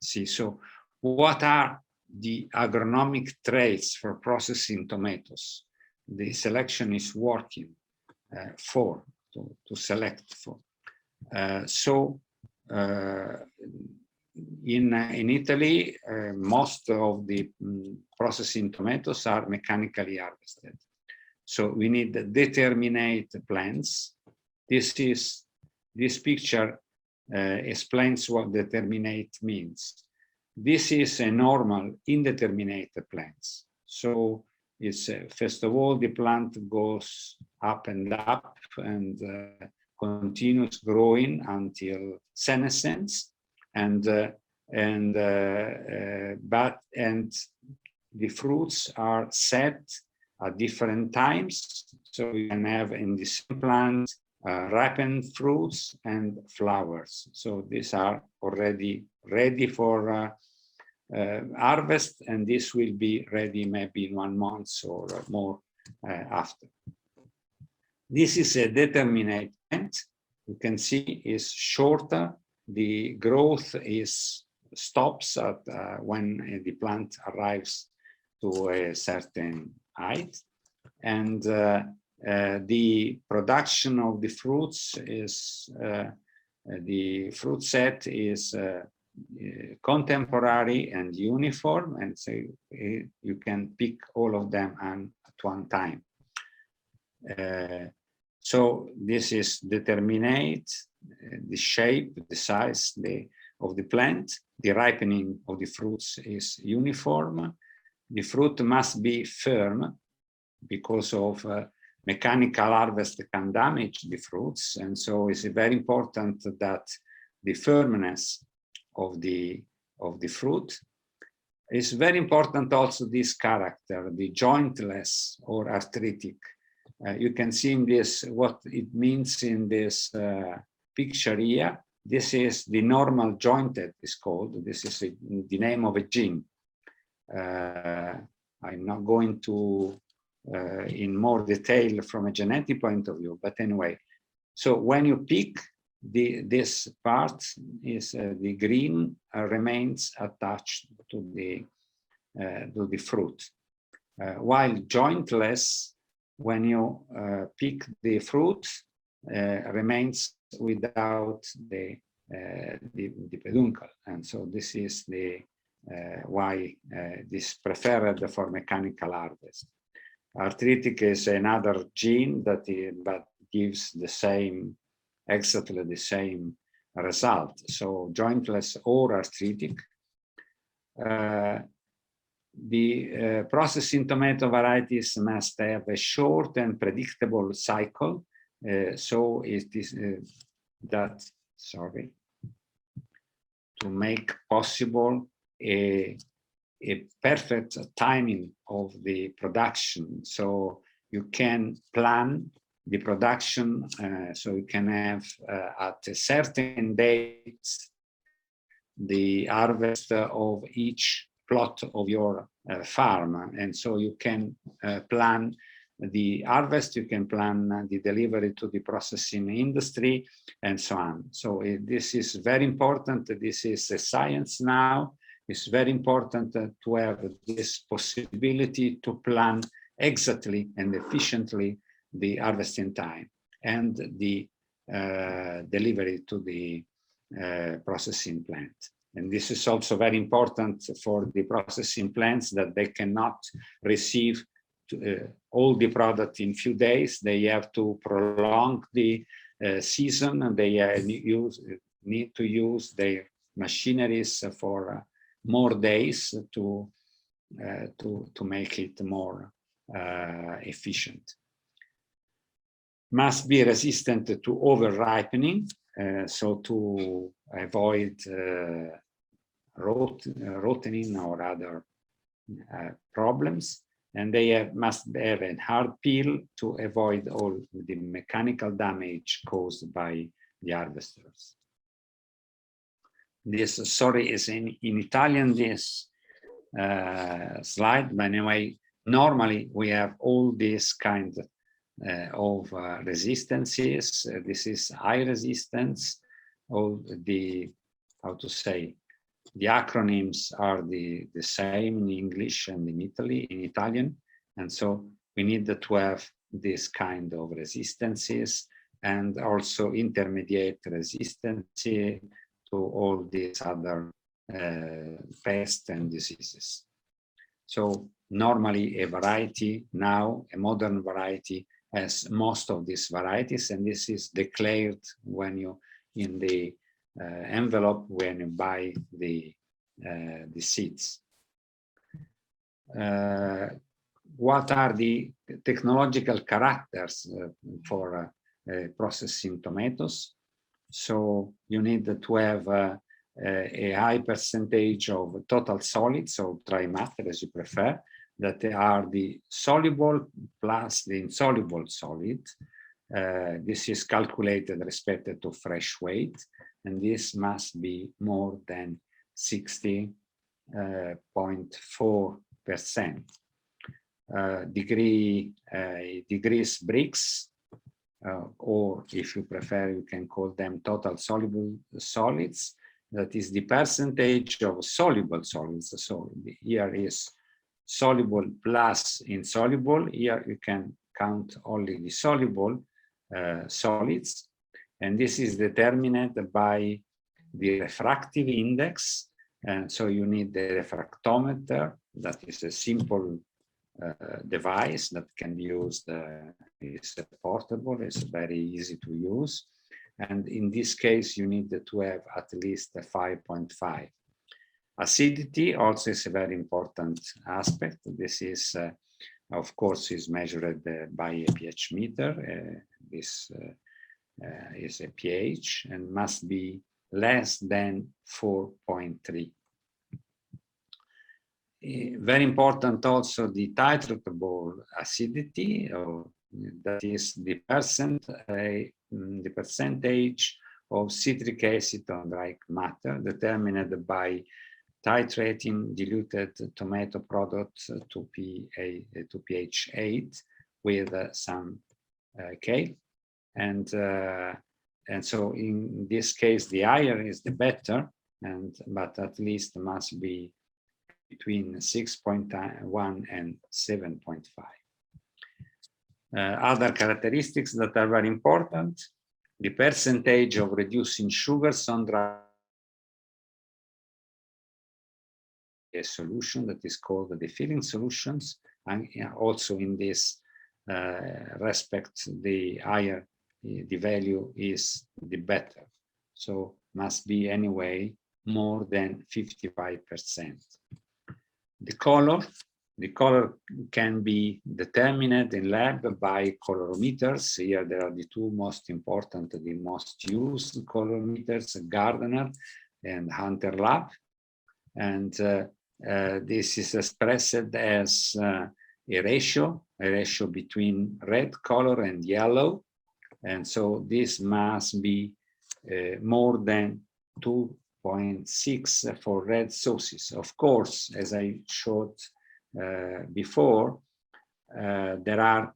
see. So what are the agronomic traits for processing tomatoes? The selection is working to select for. In Italy, most of the processing tomatoes are mechanically harvested. So we need determinate plants. This picture explains what determinate means. This is a normal indeterminate plants. So it's first of all, the plant goes up and continues growing until senescence, and the fruits are set at different times. So you can have in the same plant ripened fruits and flowers. So these are already ready for harvest, and this will be ready maybe in 1 month or more after. This is a determinate plant. You can see is shorter. The growth stops at when the plant arrives to a certain height, and the production of the fruits is the fruit set is contemporary and uniform, and so you can pick all of them at one time. So this is determinate, the shape, the size of the plant. The ripening of the fruits is uniform. The fruit must be firm because of mechanical harvest can damage the fruits, and so it's very important that the firmness of the fruit is very important. Also, this character, the jointless or arthritic. You can see in this what it means in this picture here. This is the normal jointed, is called. This is the name of a gene. I'm not going to in more detail from a genetic point of view, but anyway. So when you pick this part, is the green remains attached to the fruit, while jointless, when you pick the fruit, remains without the peduncle, and so this is the why this preferred for mechanical harvest. Arthritic is another gene that but gives the same, exactly the same result. So jointless or arthritic. The processing tomato varieties must have a short and predictable cycle. So it is make possible a perfect timing of the production. So you can plan the production, so you can have at a certain date the harvest of each plot of your farm. And so you can plan the harvest, you can plan the delivery to the processing industry, and so on. So this is very important. This is a science now. It's very important to have this possibility to plan exactly and efficiently the harvesting time and the delivery to the processing plant. And this is also very important for the processing plants, that they cannot receive all the product in few days. They have to prolong the season, and they need to use their machineries for more days to make it more efficient. Must be resistant to over ripening, so to avoid rotting or other problems. And they must have a hard peel to avoid all the mechanical damage caused by the harvesters. This, sorry, is in Italian, this slide, but anyway, normally we have all these kind of resistances. This is high resistance. All the, how to say, the acronyms are the same in English and in Italian. And so we need to have this kind of resistances, and also intermediate resistance to all these other pests and diseases. So normally a variety, now a modern variety, has most of these varieties, and this is declared when you, in the envelope, when you buy the seeds. What are the technological characters for processing tomatoes? So you need to have a high percentage of total solids, or dry matter as you prefer, that are the soluble plus the insoluble solid. This is calculated respected to fresh weight, and this must be more than 60.4%. Degrees Brix, or if you prefer, you can call them total soluble solids. That is the percentage of soluble solids. So here is soluble plus insoluble. Here you can count only the soluble solids. And this is determined by the refractive index. And so you need the refractometer. That is a simple device that can be used. It's portable, it's very easy to use. And in this case, you need to have at least a 5.5. Acidity also is a very important aspect. This is, of course, is measured by a pH meter. This is a pH and must be less than 4.3. Very important also the titratable acidity, or that is the percentage of citric acid on dry matter, determined by titrating diluted tomato product to pH 8 with some K, and so in this case the higher is the better, but at least must be between 6.1 and 7.5. Other characteristics that are very important: the percentage of reducing sugars on dry a solution that is called the filling solutions, and also in this respect, the higher the value is, the better. So must be anyway more than 55%. The color can be determined in lab by colorimeters. Here there are the two most important, the most used colorimeters: Gardner and Hunter Lab. And this is expressed as a ratio between red color and yellow. And so this must be more than 2.6 for red sources. Of course, as I showed before, there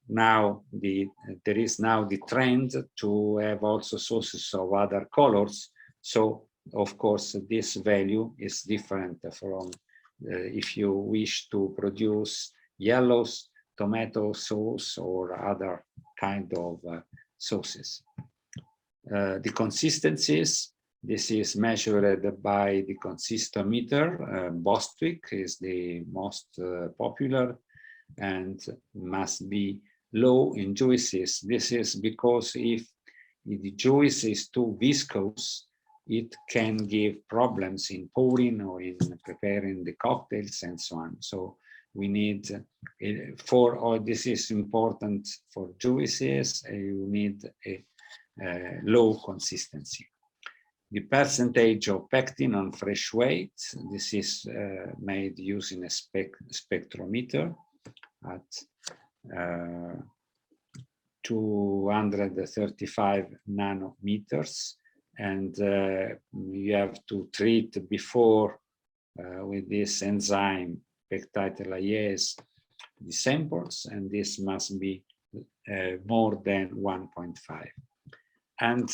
is now the trend to have also sources of other colors. So of course, this value is different from if you wish to produce yellows, tomato sauce, or other kind of sauces. The consistencies, this is measured by the consistometer. Bostwick is the most popular and must be low in juices. This is because if the juice is too viscous, it can give problems in pouring or in preparing the cocktails and so on. So we need, this is important for juices, you need a low consistency. The percentage of pectin on fresh weight, this is made using a spectrometer at 235 nanometers. And you have to treat before with this enzyme peptide lyase the samples, and this must be more than 1.5. And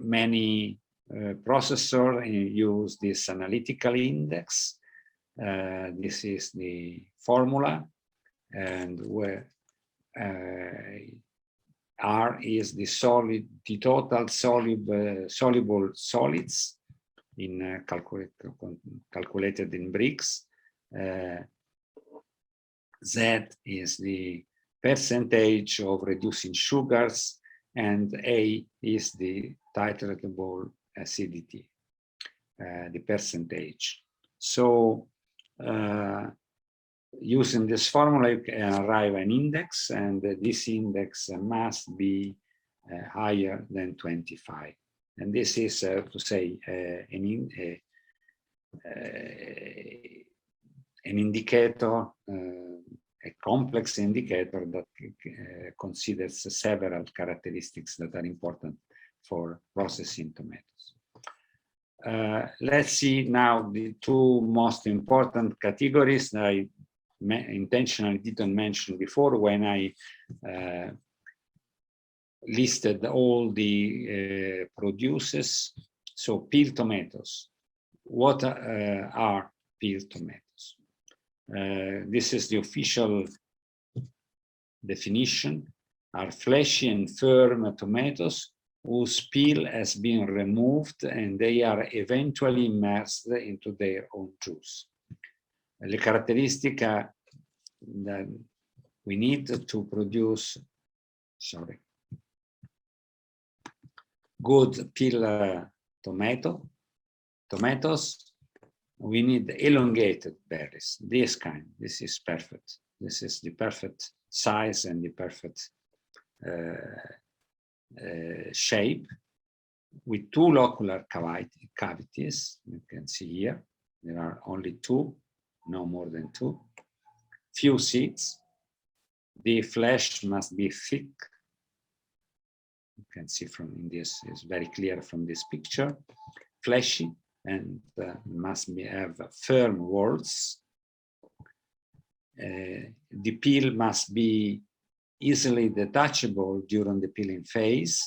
many processors use this analytical index. This is the formula, and where R is the total soluble solids in calculated in bricks. Z is the percentage of reducing sugars, and A is the titratable acidity, the percentage. So using this formula, you can arrive an index, and this index must be higher than 25. And this is, to say, an indicator, a complex indicator that considers several characteristics that are important for processing tomatoes. Let's see now the two most important categories that I intentionally didn't mention before when I listed all the producers. So peel tomatoes. What are peel tomatoes? This is the official definition: are fleshy and firm tomatoes whose peel has been removed and they are eventually immersed into their own juice. Le caratteristiche that we need to produce, good peel tomatoes, we need elongated berries, this kind. This is perfect. This is the perfect size and the perfect shape, with two locular cavities. You can see here, there are only two, no more than two. Few seeds. The flesh must be thick. You can see from this, it's very clear from this picture. Fleshy, and must have firm walls. The peel must be easily detachable during the peeling phase,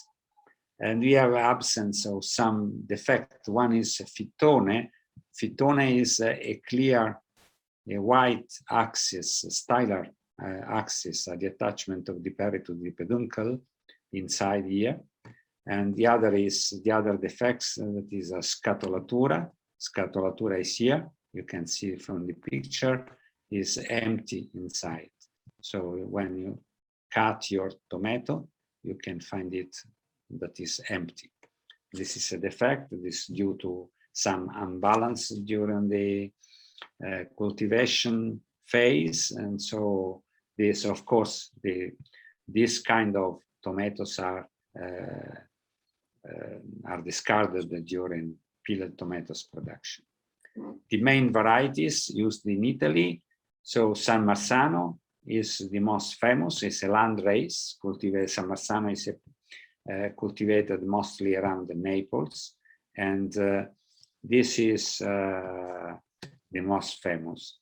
and we have absence of some defect. One is phytone. Phytone is a clear, a white axis, a stylar axis at the attachment of the peri to the peduncle inside here. And the other defects, that is a scatolatura. Scatolatura is here. You can see from the picture, is empty inside. So when you cut your tomato, you can find it that is empty. This is a defect. This is due to some imbalance during the cultivation phase. And so this, of course, this kind of tomatoes are discarded during peeled tomatoes production. The main varieties used in Italy, so San Marzano is the most famous. It's a land race. San Marzano is cultivated mostly around Naples, and this is the most famous.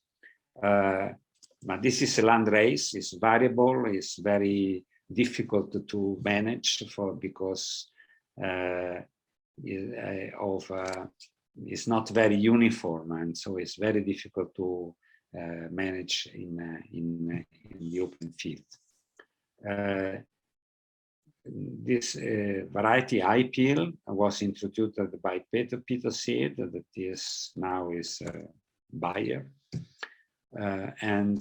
But this is a land race. It's variable. It's very difficult to manage because it's not very uniform, and so it's very difficult to manage in the open field. This variety I-Peel was introduced by Peter Seed, that is now is Bayer, and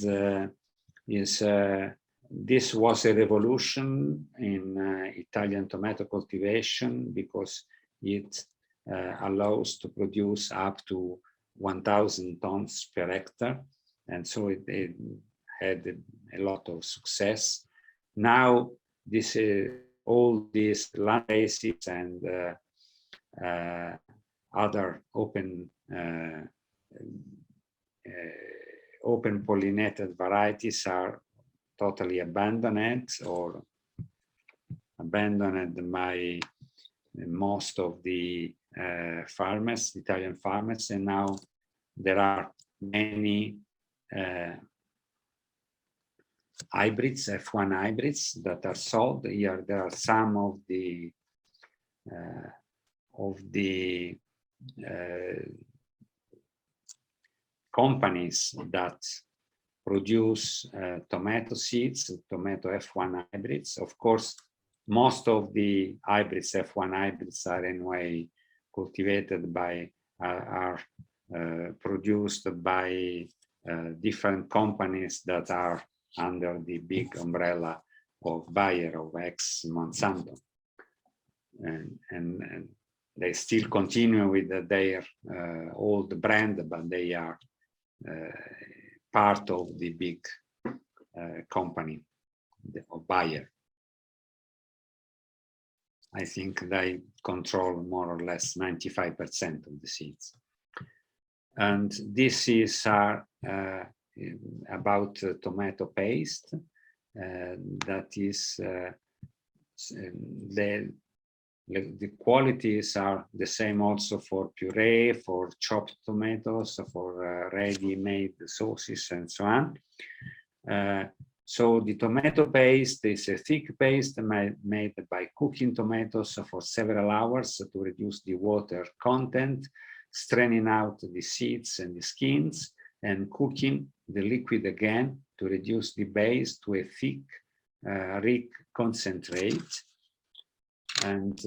this was a revolution in Italian tomato cultivation because it allows to produce up to 1,000 tons per hectare, and so it had a lot of success. Now all these land races and other open pollinated varieties are totally abandoned or abandoned by most of the farmers, Italian farmers, and now there are many hybrids, F1 hybrids that are sold here. There are some of the companies that produce tomato seeds, tomato F1 hybrids. Of course, most of the hybrids, F1 hybrids, are anyway cultivated by, are produced by different companies that are under the big umbrella of Bayer, of ex-Monsanto. And they still continue with their old brand, but they are part of the big company of Bayer. I think they control more or less 95% of the seeds. And this is about tomato paste. That is, the qualities are the same also for puree, for chopped tomatoes, for ready-made sauces, and so on. So the tomato paste is a thick paste made by cooking tomatoes for several hours to reduce the water content, straining out the seeds and the skins, and cooking the liquid again to reduce the base to a thick, rich concentrate. And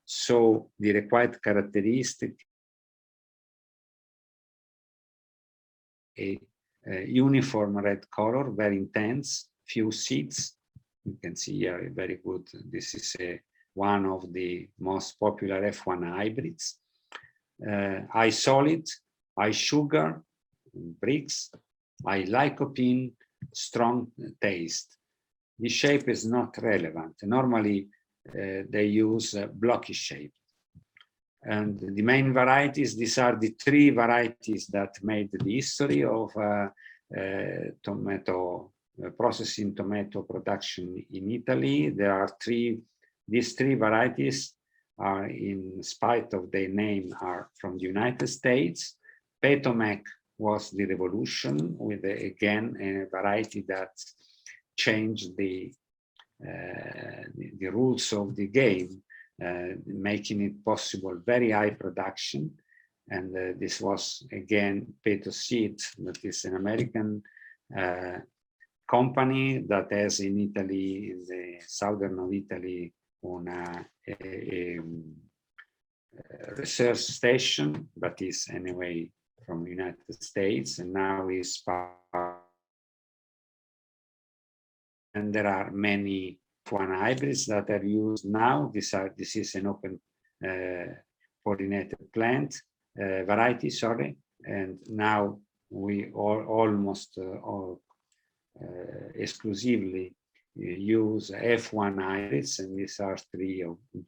so the required characteristic, a uniform red color, very intense, few seeds. You can see here very good. This is one of the most popular F1 hybrids. High solid, high sugar, bricks, high lycopene, strong taste. The shape is not relevant. Normally, they use blocky shape. And the main varieties, these are the three varieties that made the history of tomato processing tomato production in Italy. There are these three varieties are, in spite of their name, are from the United States. Petomac was the revolution with, again, a variety that changed the rules of the game, making it possible very high production. And this was again Peto Seed, that is an American company that has in Italy, in the southern of Italy, on a research station, but is anyway from the United States, and now is part. And there are many F1 hybrids that are used now. This is an open pollinated plant variety, sorry. And now we almost exclusively use F1 hybrids, and these are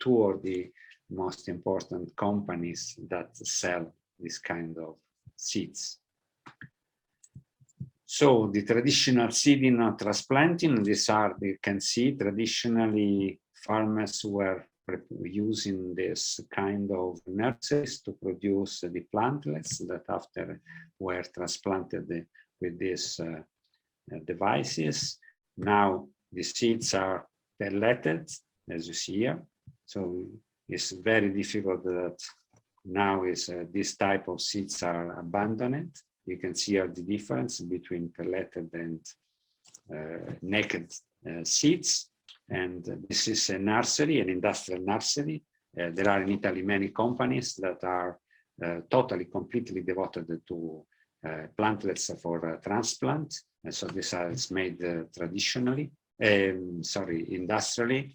two of the most important companies that sell this kind of seeds. So the traditional seeding or transplanting, these are, you can see, traditionally farmers were using this kind of nurseries to produce the plantlets that after were transplanted with these devices. Now the seeds are pelleted, as you see here. So it's very difficult that now this type of seeds are abandoned. You can see here the difference between pelleted and naked seeds. And this is a nursery, an industrial nursery. There are in Italy many companies that are totally, completely devoted to plantlets for transplant. And so this is made traditionally, industrially.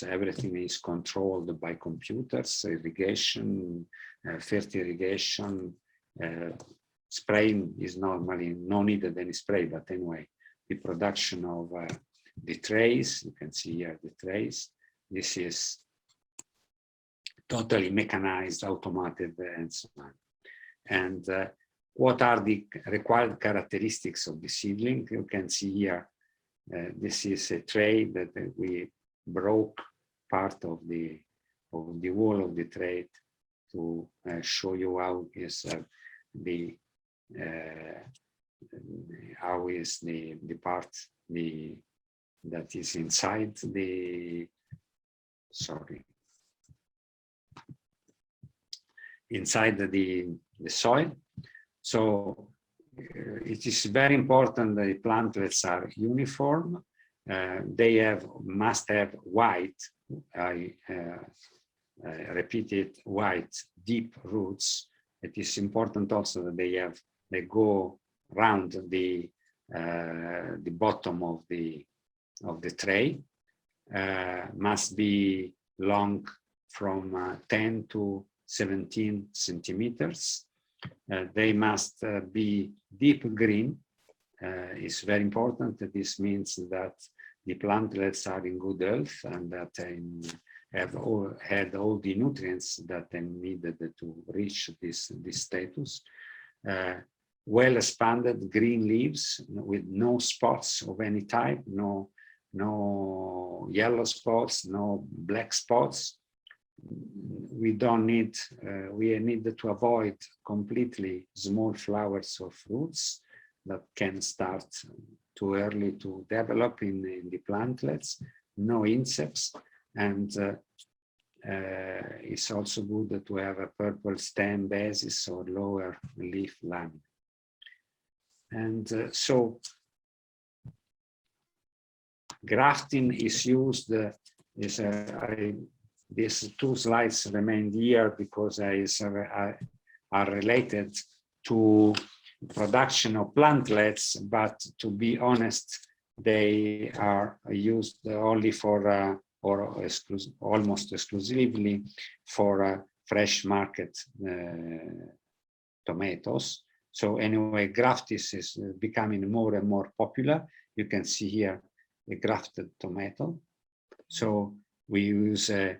Everything is controlled by computers, irrigation, field irrigation, spraying is normally no needed any spray, but anyway, the production of the trays, you can see here the trays. This is totally mechanized, automated, and so on. And what are the required characteristics of the seedling? You can see here, this is a tray that we broke part of the wall of the tray to show you how is the part that is inside the inside the soil. So it is very important that the plantlets are uniform. They must have white, I repeat it, white deep roots. It is important also that they go around the bottom of the tray. Must be long from 10 to 17 centimeters. They must be deep green. It's very important. This means that the plantlets are in good health and that have had all the nutrients that they needed to reach this status. Well expanded green leaves with no spots of any type, no yellow spots, no black spots. We don't need, we need to avoid completely small flowers or fruits that can start too early to develop in the plantlets, no insects, and it's also good to have a purple stem basis or lower leaf lamina. And so grafting is used, these two slides remain here because are related to production of plantlets, but to be honest, they are used only for or almost exclusively for fresh market tomatoes. So anyway, grafting is becoming more and more popular. You can see here a grafted tomato. So we use a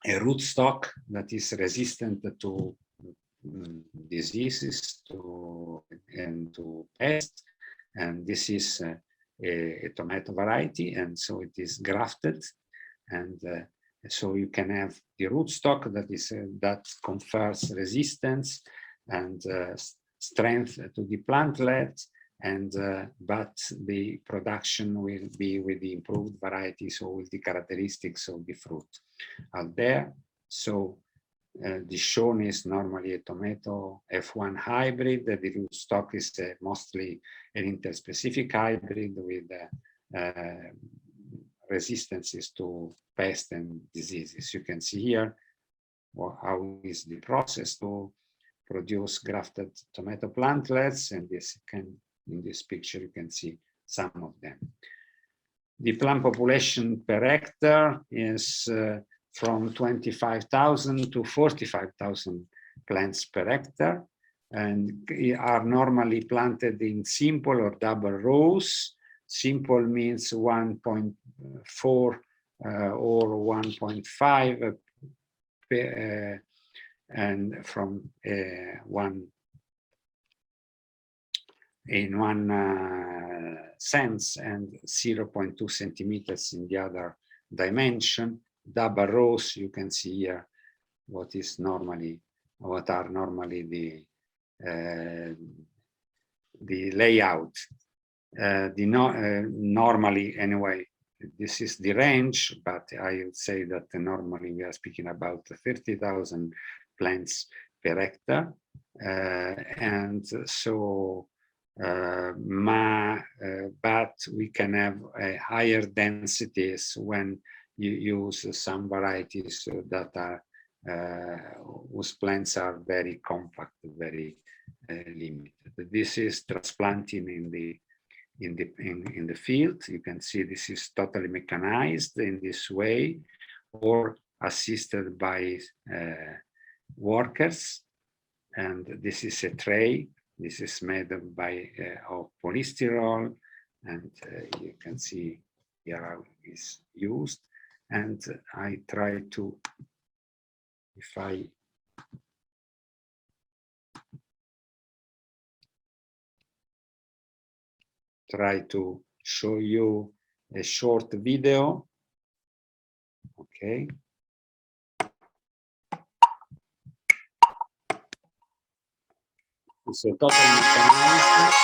rootstock that is resistant to diseases and to pests. And this is a tomato variety, and so it is grafted. And so you can have the rootstock that confers resistance and strength to the plantlet, and but the production will be with the improved varieties or with the characteristics of the fruit out there. So the shown is normally a tomato F1 hybrid. The rootstock is mostly an interspecific hybrid with resistances to pests and diseases. You can see here how is the process to produce grafted tomato plantlets, and in this picture you can see some of them. The plant population per hectare is from 25,000 to 45,000 plants per hectare, and are normally planted in simple or double rows. simple means 1.4 or 1.5, and from one sense, and 0.2 centimeters in the other dimension. Double rows, you can see here what are normally the layout. Normally, anyway, this is the range, but I would say that normally we are speaking about 30,000 plants per hectare, and so but we can have higher densities when you use some varieties that are whose plants are very compact, very limited. This is transplanting in the field. You can see this is totally mechanized in this way, or assisted by workers. And this is a tray. This is made of polystyrol, and you can see here how it is used. And I try to, if I try to show you a short video, okay. It's a total mechanized.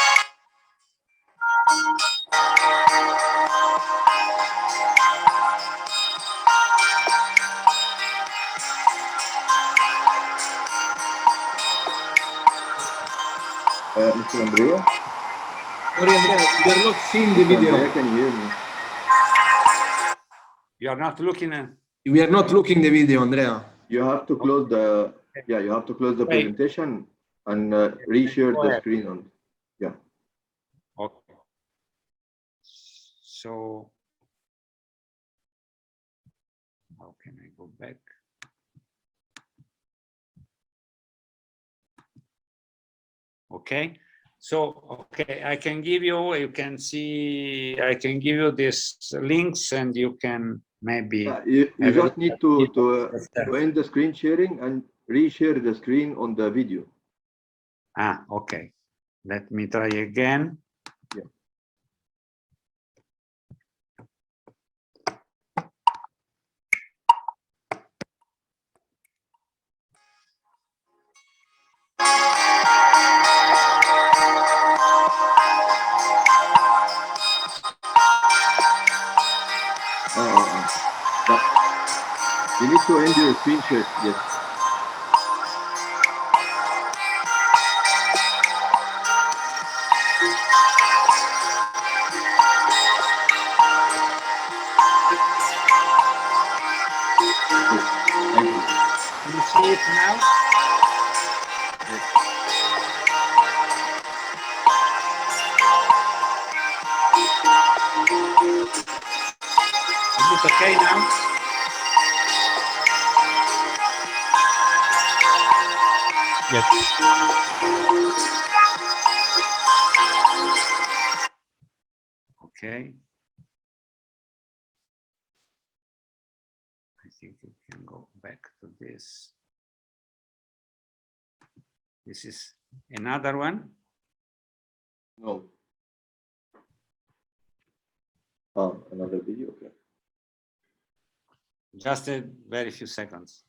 Mr. Andrea? Sorry, Andrea, we are not seeing the video. Andrea, can you hear me? You are not looking at. We are not looking the video, Andrea. You have to close the you have to close the presentation and reshare the screen on. Yeah. Okay. So how can I go back? Okay. So, okay, I can give you, you can see, I can give you these links, and you can maybe. You just need to end the screen sharing and reshare the screen on the video. Ah, okay. Let me try again. Yeah. You need to end your screen share. Yes. Thank you. Can you see it now? Is it okay now? Yes. Okay. I think we can go back to this. This is another one. No. Oh, another video. Okay. Just a very few seconds.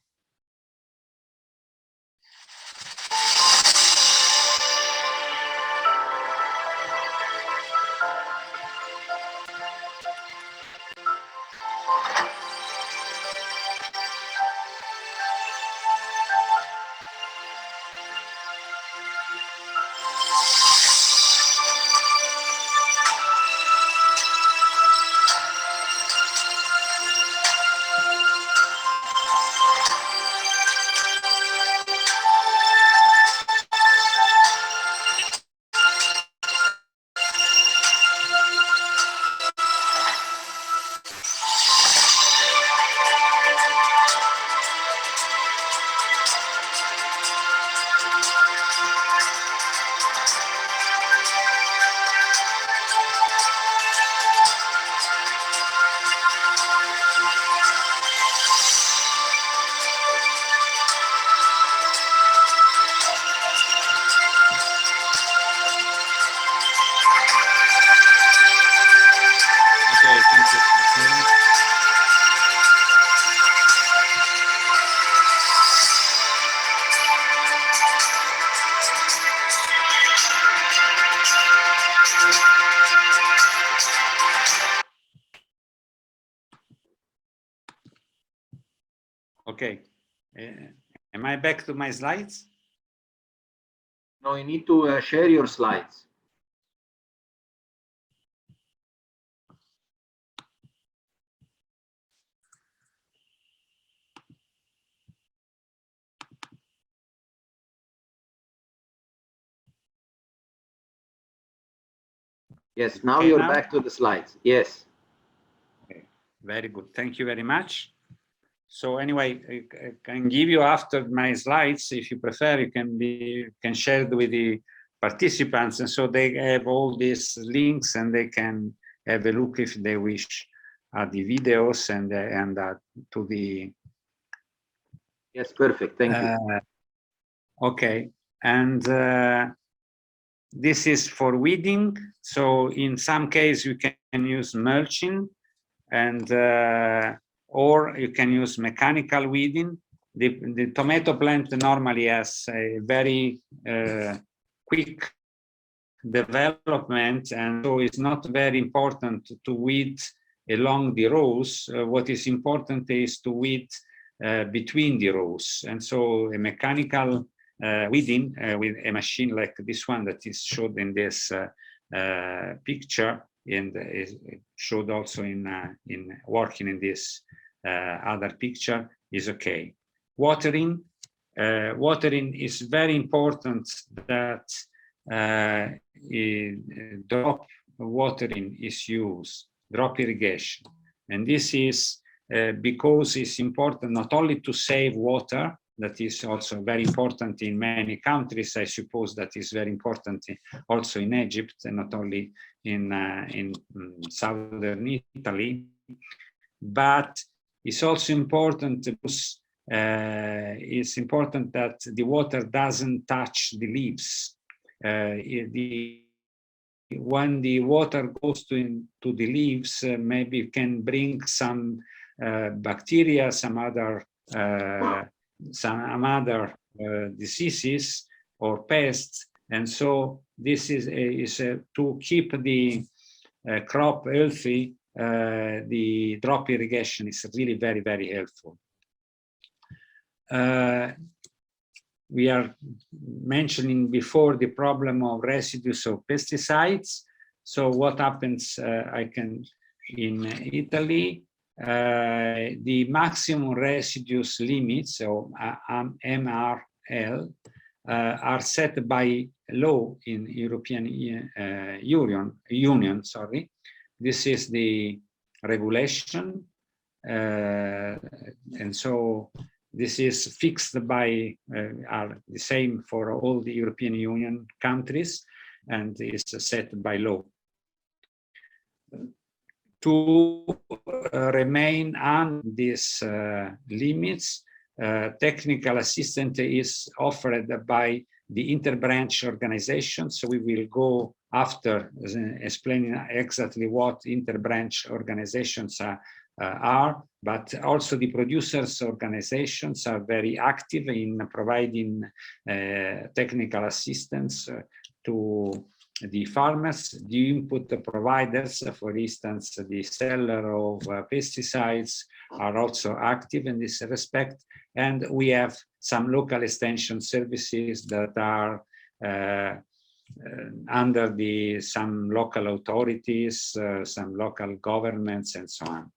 Okay. Am I back to my slides? No, you need to share your slides. Yes, now Okay, you're now? back to the slides. Yes. Okay. Very good. Thank you very much. So anyway, I can give you after my slides, if you prefer, you can share it with the participants, and so they have all these links and they can have a look if they wish at the videos and to the. Yes, perfect. Thank you. Okay, and this is for weeding. So in some case you can use mulching, and or you can use mechanical weeding. The tomato plant normally has a very quick development, and so it's not very important to weed along the rows. What is important is to weed between the rows, and so a mechanical weeding with a machine like this one that is showed in this picture, and is showed also in working in this other picture, is okay. Watering is very important, that drop watering is used, drop irrigation, and this is because it's important not only to save water, that is also very important in many countries. I suppose that is very important also in Egypt, and not only in southern Italy, but it's also important because it's important that the water doesn't touch the leaves. When the water goes to the leaves, maybe it can bring some bacteria, some other diseases or pests, and so this is to keep the crop healthy. The drop irrigation is really very, very helpful. We are mentioning before the problem of residues of pesticides. So what happens, in Italy, the maximum residues limits, or MRL, are set by law in European Union. Sorry, this is the regulation, and so this is fixed by are the same for all the European Union countries, and is set by law. To remain on these limits, technical assistance is offered by the interbranch organization. So we will go after explaining exactly what interbranch organizations are, but also the producers' organizations are very active in providing technical assistance to the farmers. The input providers, for instance, the seller of pesticides, are also active in this respect. And we have some local extension services that are under some local authorities, some local governments, and so on.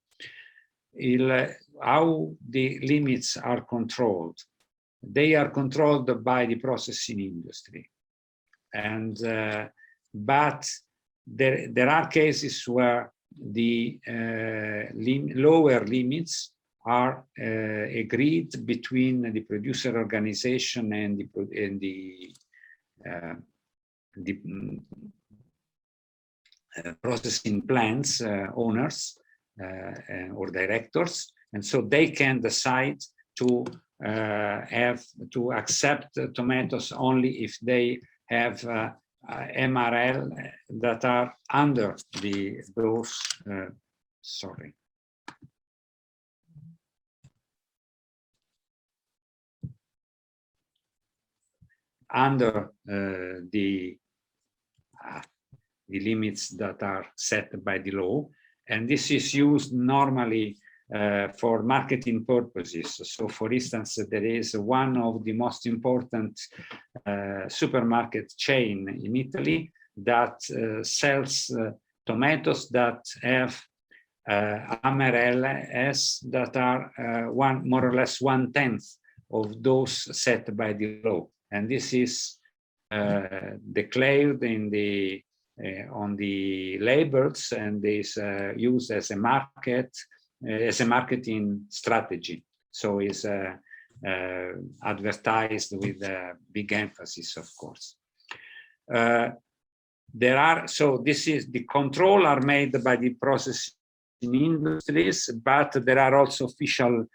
How the limits are controlled? They are controlled by the processing industry, and but there are cases where the lower limits are agreed between the producer organization and the processing plants owners or directors, and so they can decide to accept tomatoes only if they have MRL that are under those under the limits that are set by the law. And this is used normally for marketing purposes. So for instance, there is one of the most important supermarket chain in Italy that sells tomatoes that have MRLs that are more or less 1/10 of those set by the law, and this is declared in the on the labels and is used as a marketing strategy. So it's advertised with a big emphasis, of course. So this is the control are made by the processing industries, but there are also official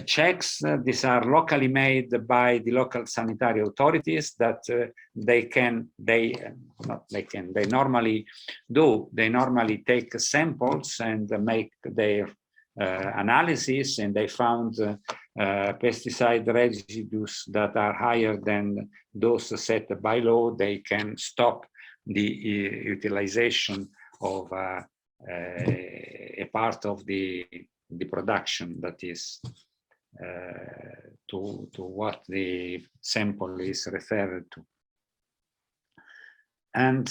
checks. These are locally made by the local sanitary authorities that they normally do. They normally take samples and make their analysis, and they found pesticide residues that are higher than those set by law. They can stop the utilization of a part of the production that is to what the sample is referred to. And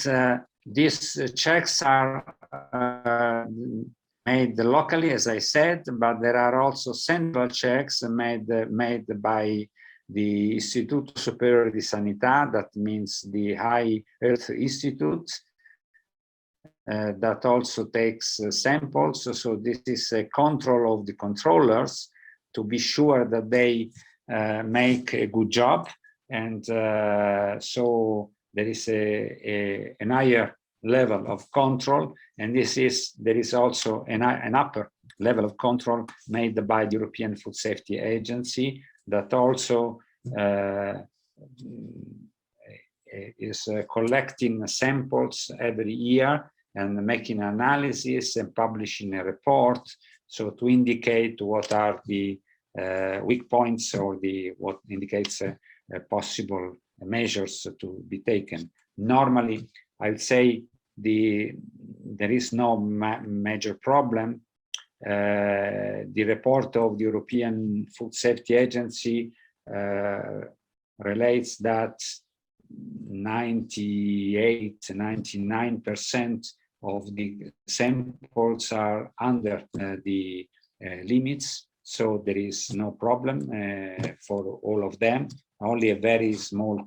these checks are made locally, as I said, but there are also central checks made by the Istituto Superiore di Sanità, that means the High Earth Institute, that also takes samples. So this is a control of the controllers to be sure that they make a good job. And so there is a higher level of control, and there is also an upper level of control made by the European Food Safety Agency that also is collecting samples every year and making analysis and publishing a report, so to indicate what are the weak points or what indicates possible measures to be taken. Normally, I would say there is no major problem. The report of the European Food Safety Agency relates that 98–99% of the samples are under the limits, so there is no problem for all of them. Only a very small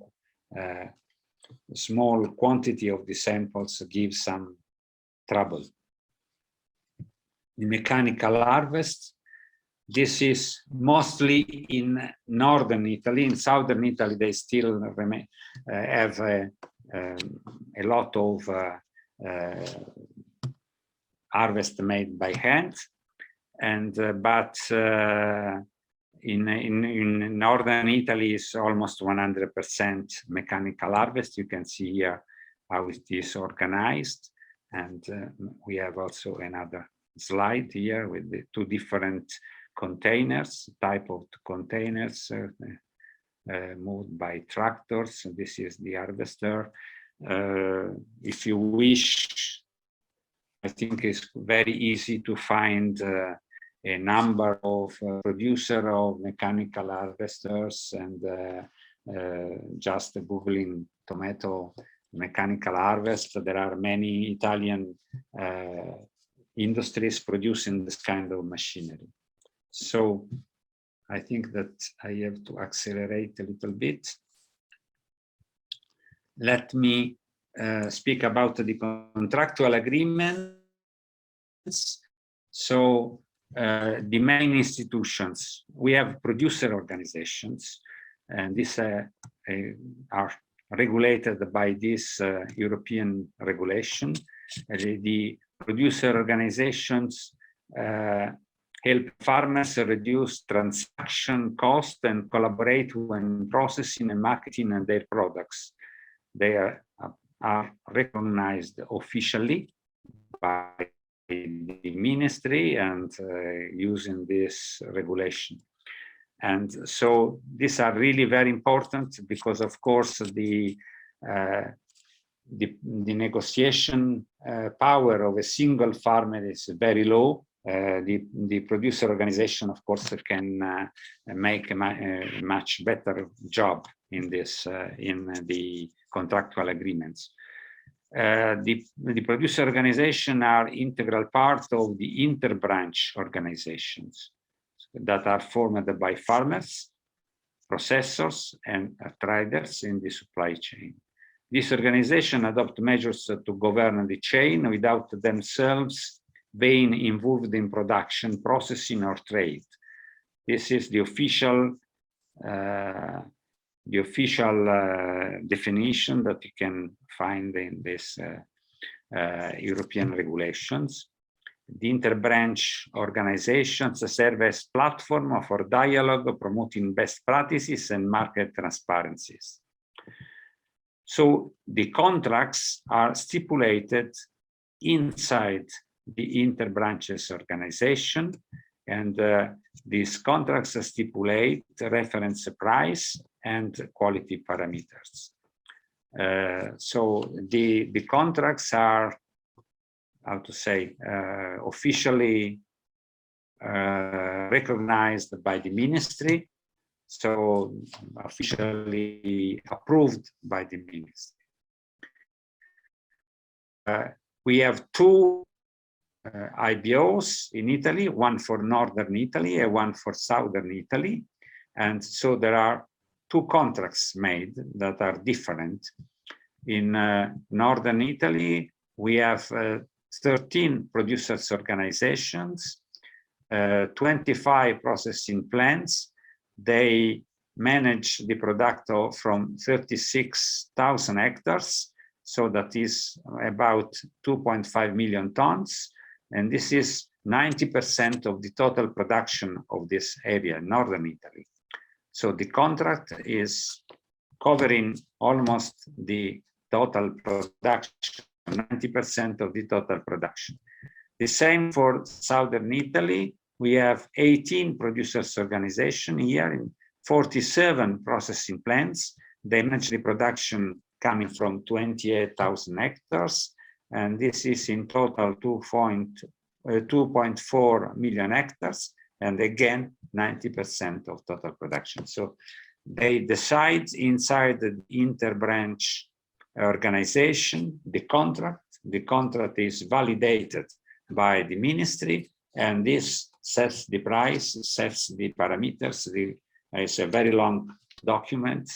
quantity of the samples gives some trouble. The mechanical harvest, this is mostly in northern Italy. In southern Italy, they still have a lot of harvest made by hand, and but in northern Italy is almost 100% mechanical harvest. You can see here how it is organized, and we have also another slide here with the two different containers, type of containers moved by tractors. This is the harvester. If you wish, I think it's very easy to find a number of producer of mechanical harvesters, and just Googling tomato mechanical harvest. There are many Italian industries producing this kind of machinery. So I think that I have to accelerate a little bit. Let me speak about the contractual agreements. So the main institutions, we have producer organizations, and these are regulated by this European regulation. The producer organizations help farmers reduce transaction cost and collaborate when processing and marketing their products. They are recognized officially by the ministry and using this regulation. And so these are really very important because, of course, the negotiation power of a single farmer is very low. The producer organization, of course, can make a much better job in this in the contractual agreements. The producer organization are integral part of the inter-branch organizations that are formed by farmers, processors, and traders in the supply chain. This organization adopt measures to govern the chain without themselves being involved in production, processing, or trade. This is the official definition that you can find in this European regulations. The interbranch organizations serve as platform for dialogue, promoting best practices and market transparencies. So the contracts are stipulated inside the interbranches organization, and these contracts stipulate reference price and quality parameters. So the contracts are, how to say, officially recognized by the ministry, so officially approved by the ministry. We have two IBOs in Italy, one for Northern Italy and one for Southern Italy. And so there are two contracts made that are different. In Northern Italy, we have 13 producers organizations, 25 processing plants. They manage the product from 36,000 hectares. So that is about 2.5 million tons. And this is 90% of the total production of this area in Northern Italy. So the contract is covering almost the total production, 90% of the total production. The same for Southern Italy. We have 18 producers organizations here in 47 processing plants. They manage the production coming from 28,000 hectares. And this is in total 2.4 million hectares. And again, 90% of total production. So they decide inside the interbranch organization, the contract is validated by the ministry, and this sets the price, sets the parameters. It's a very long document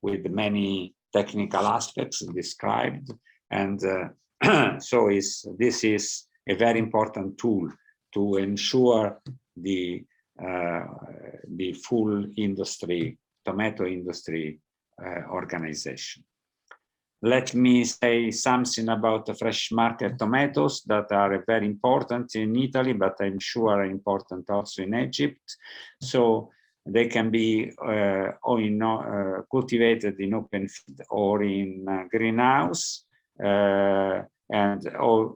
with many technical aspects described. And so this is a very important tool to ensure the full industry, tomato industry organization. Let me say something about the fresh market tomatoes that are very important in Italy, but I'm sure are important also in Egypt. So they can be cultivated in open field or in greenhouse. And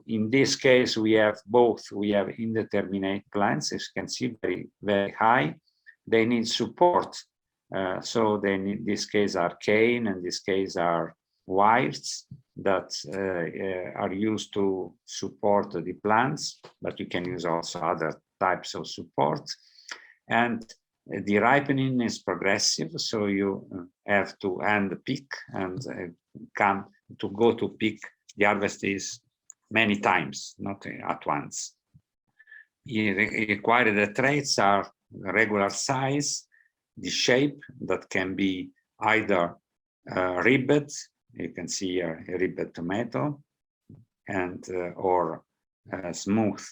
in this case, we have both. We have indeterminate plants, as you can see, very, very high. They need support. So they in this case are cane, and in this case are wires that are used to support the plants, but you can use also other types of support. And the ripening is progressive, so you have to hand pick and come to go to pick. The harvest is many times, not at once. Required traits are regular size, the shape that can be either ribbed, you can see here a ribbed tomato, and or smooth.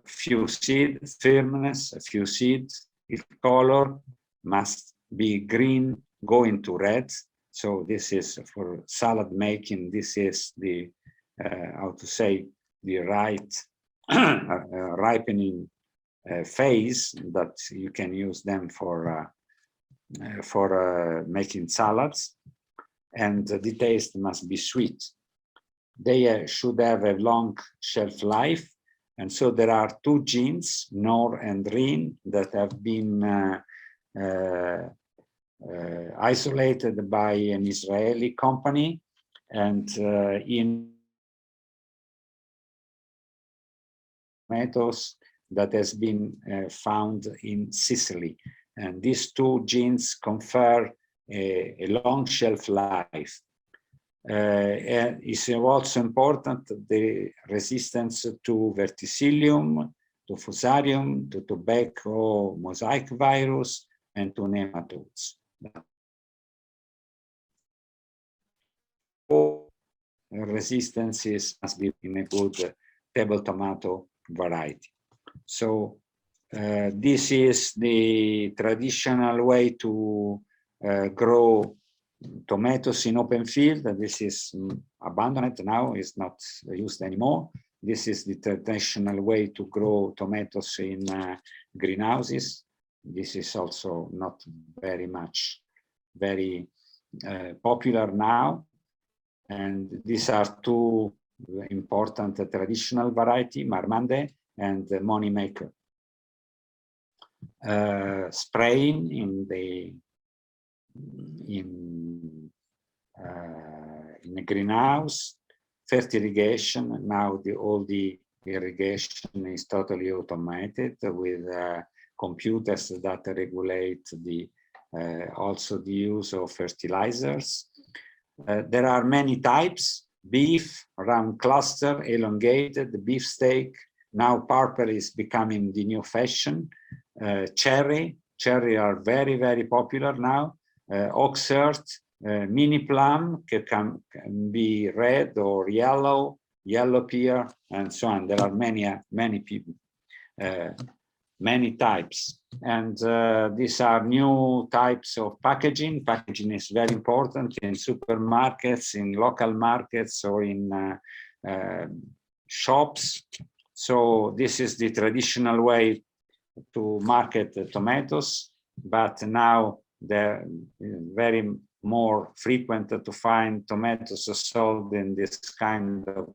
Few seed firmness, a few seeds. If color must be green, going to red. So this is for salad making. This is the how to say, the right ripening phase that you can use them for making salads. And the taste must be sweet. They should have a long shelf life. And so there are two genes, NOR and RIN, that have been isolated by an Israeli company. And in tomatoes that has been found in Sicily. And these two genes confer a long shelf life. And it's also important the resistance to verticillium, to fusarium, to tobacco mosaic virus, and to nematodes. All resistances must be in a good table tomato variety. So this is the traditional way to grow tomatoes in open field. This is abandoned now, is not used anymore. This is the traditional way to grow tomatoes in greenhouses. This is also not very popular now. And these are two important traditional variety, Marmande and Moneymaker. Spraying in the greenhouse, first irrigation. Now all the irrigation is totally automated with computers that regulate also the use of fertilizers. There are many types: beef, round cluster, elongated, beefsteak. Now purple is becoming the new fashion. Cherry are very popular now. Oxheart, mini plum can be red or yellow pear, and so on. There are many people, many types, and these are new types of packaging. Packaging is very important in supermarkets, in local markets, or in shops. So this is the traditional way to market tomatoes, but now they're very more frequent to find tomatoes sold in this kind of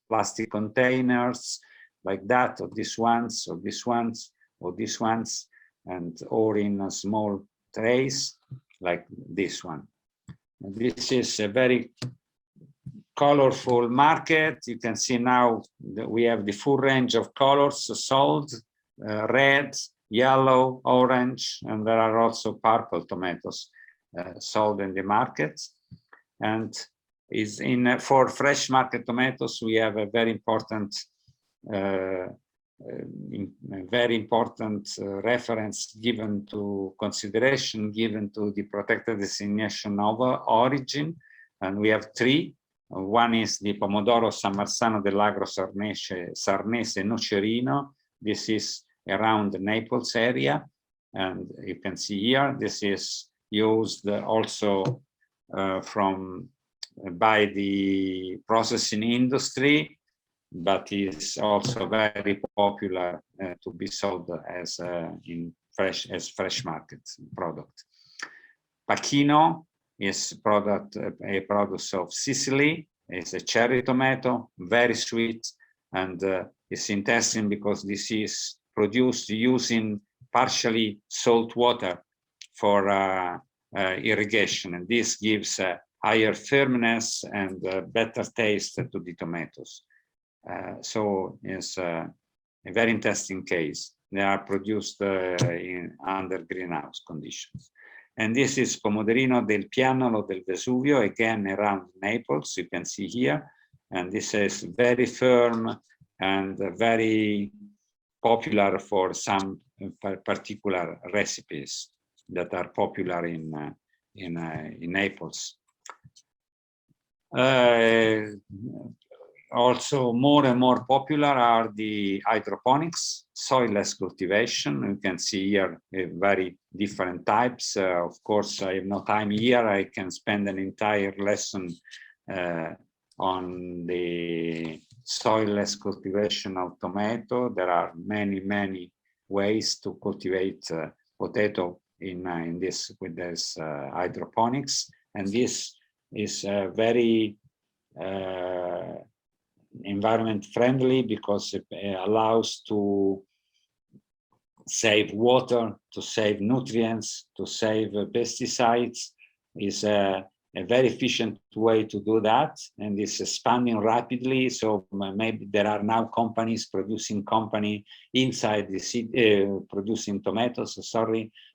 plastic containers like that, or these ones, or these ones, or these ones, and or in small trays like this one. And this is a very colorful market. You can see now that we have the full range of colors sold, red, yellow, orange, and there are also purple tomatoes sold in the markets. And for fresh market tomatoes, we have a very important reference given to consideration given to the protected designation of origin, and we have three. One is the Pomodoro San Marzano dell'Agro Sarnese Nocerino. This is around the Naples area, and you can see here this is used also by the processing industry, but is also very popular to be sold as fresh market product. Pacchino is a product of Sicily. It's a cherry tomato, very sweet, and it's interesting because this is produced using partially salt water for irrigation, and this gives higher firmness and better taste to the tomatoes. So it's a very interesting case. They are produced under greenhouse conditions. And this is Pomodorino del Pianolo del Vesuvio, again around Naples, you can see here. And this is very firm and very popular for some particular recipes that are popular in Naples. Also more and more popular are the hydroponics, soilless cultivation. You can see here very different types. Of course, I have no time here. I can spend an entire lesson on the soilless cultivation of tomato. There are many ways to cultivate potato with this hydroponics, and this is very environment friendly because it allows to save water, to save nutrients, to save pesticides. Is a very efficient way to do that, and it's expanding rapidly. So maybe there are now companies producing inside the city, producing tomatoes,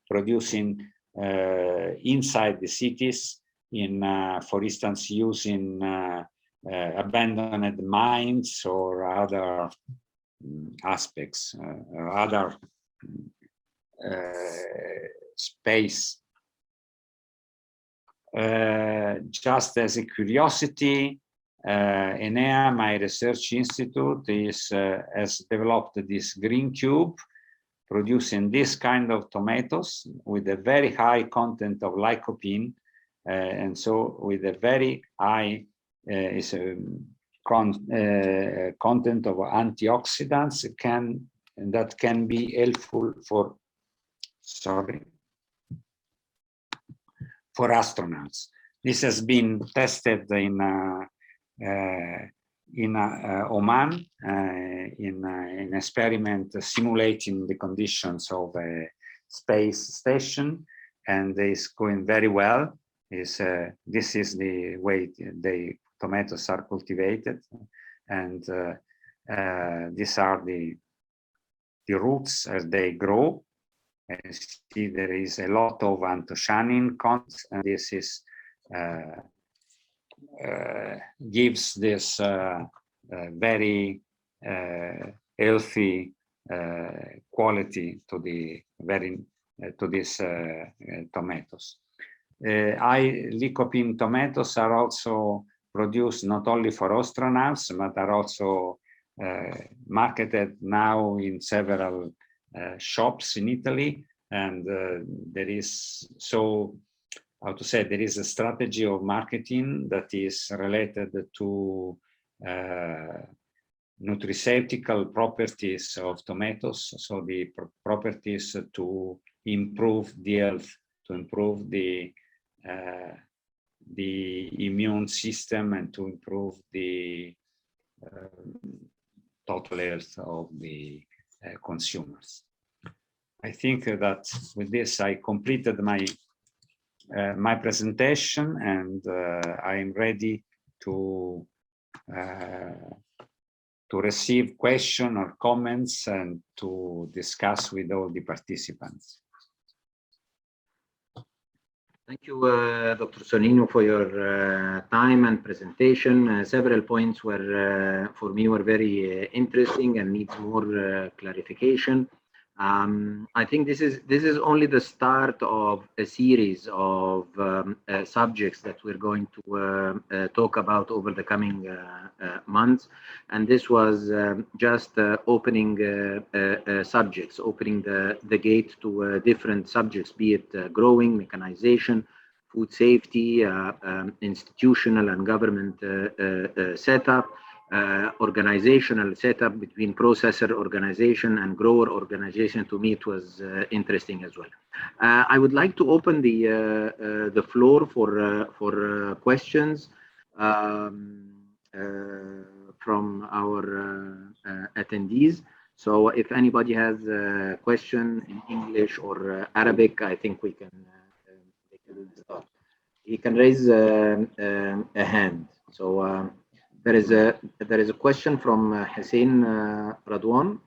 producing inside the cities in, for instance, using abandoned mines or other aspects, other space. Just as a curiosity, Enea, my research institute, has developed this green cube producing this kind of tomatoes with a very high content of lycopene, and so with a very high content of antioxidants that can be helpful for astronauts. This has been tested in Oman in an experiment simulating the conditions of a space station, and it's going very well. This is the way the tomatoes are cultivated, and these are the roots as they grow. You see there is a lot of anthocyanin content, and this is gives this very healthy quality to the these tomatoes. Lycopene tomatoes are also produced not only for astronauts, but are also marketed now in several shops in Italy, and there is there is a strategy of marketing that is related to nutraceutical properties of tomatoes, so the properties to improve the health, to improve the immune system, and to improve the total health of the consumers. I think that with this I completed my my presentation, and I am ready to receive questions or comments and to discuss with all the participants. Thank you, Dr. Sonnino, for your time and presentation. Several points were, for me, were very interesting and needs more clarification. I think this is only the start of a series of subjects that we're going to talk about over the coming months, and this was just opening subjects, opening the gate to different subjects, be it growing, mechanization, food safety, institutional and government setup, organizational setup between processor organization and grower organization. To me, it was interesting as well. I would like to open the floor for questions from our attendees. So if anybody has a question in English or Arabic, I think we can start. You can raise a hand. So there is a question from Hussein Radwan.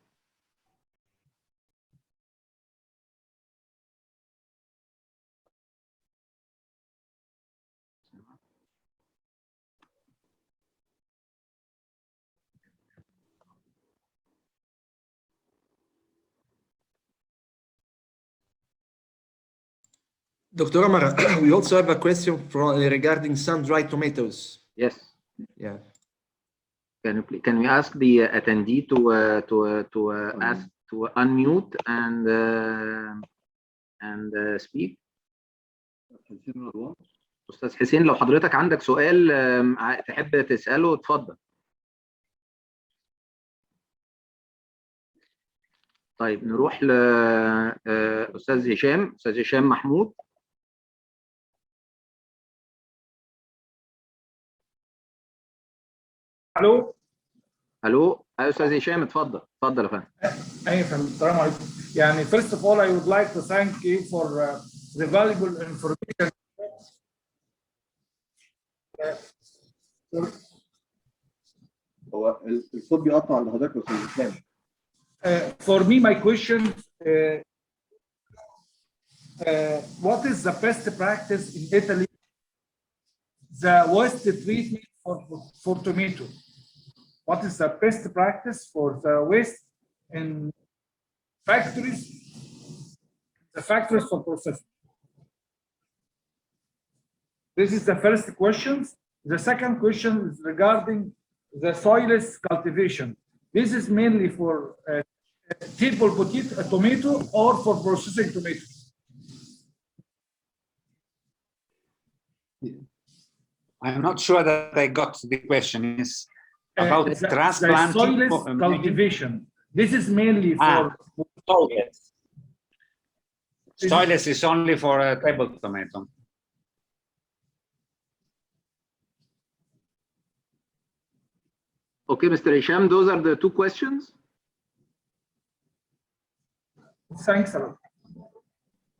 Dr. Omar, we also have a question regarding sun-dried tomatoes. Yes. Yeah. Can we ask the attendee to ask to unmute and speak? أستاذ حسين، لو حضرتك عندك سؤال تحب تسأله اتفضل. طيب نروح لأستاذ هشام، أستاذ هشام محمود. الو الو ايوه استاذ هشام، اتفضل اتفضل يا فندم. ايوه فندم، السلام عليكم. يعني first of all I would like to thank you for the valuable information. هو الصوت بيقطع عند حضرتك يا استاذ اسلام. For me, my question, what is the best practice in Italy, the waste treatment for tomato? What is the best practice for the waste in factories, the factories for processing? This is the first question. The second question is regarding the soilless cultivation. This is mainly for table tomato or for processing tomatoes? I'm not sure that I got the question. Is about The transplanting. soilless cultivation. This is mainly for soilless. Soilless is only for a table tomato. Okay, Mr. Hisham, those are the two questions. Thanks a lot.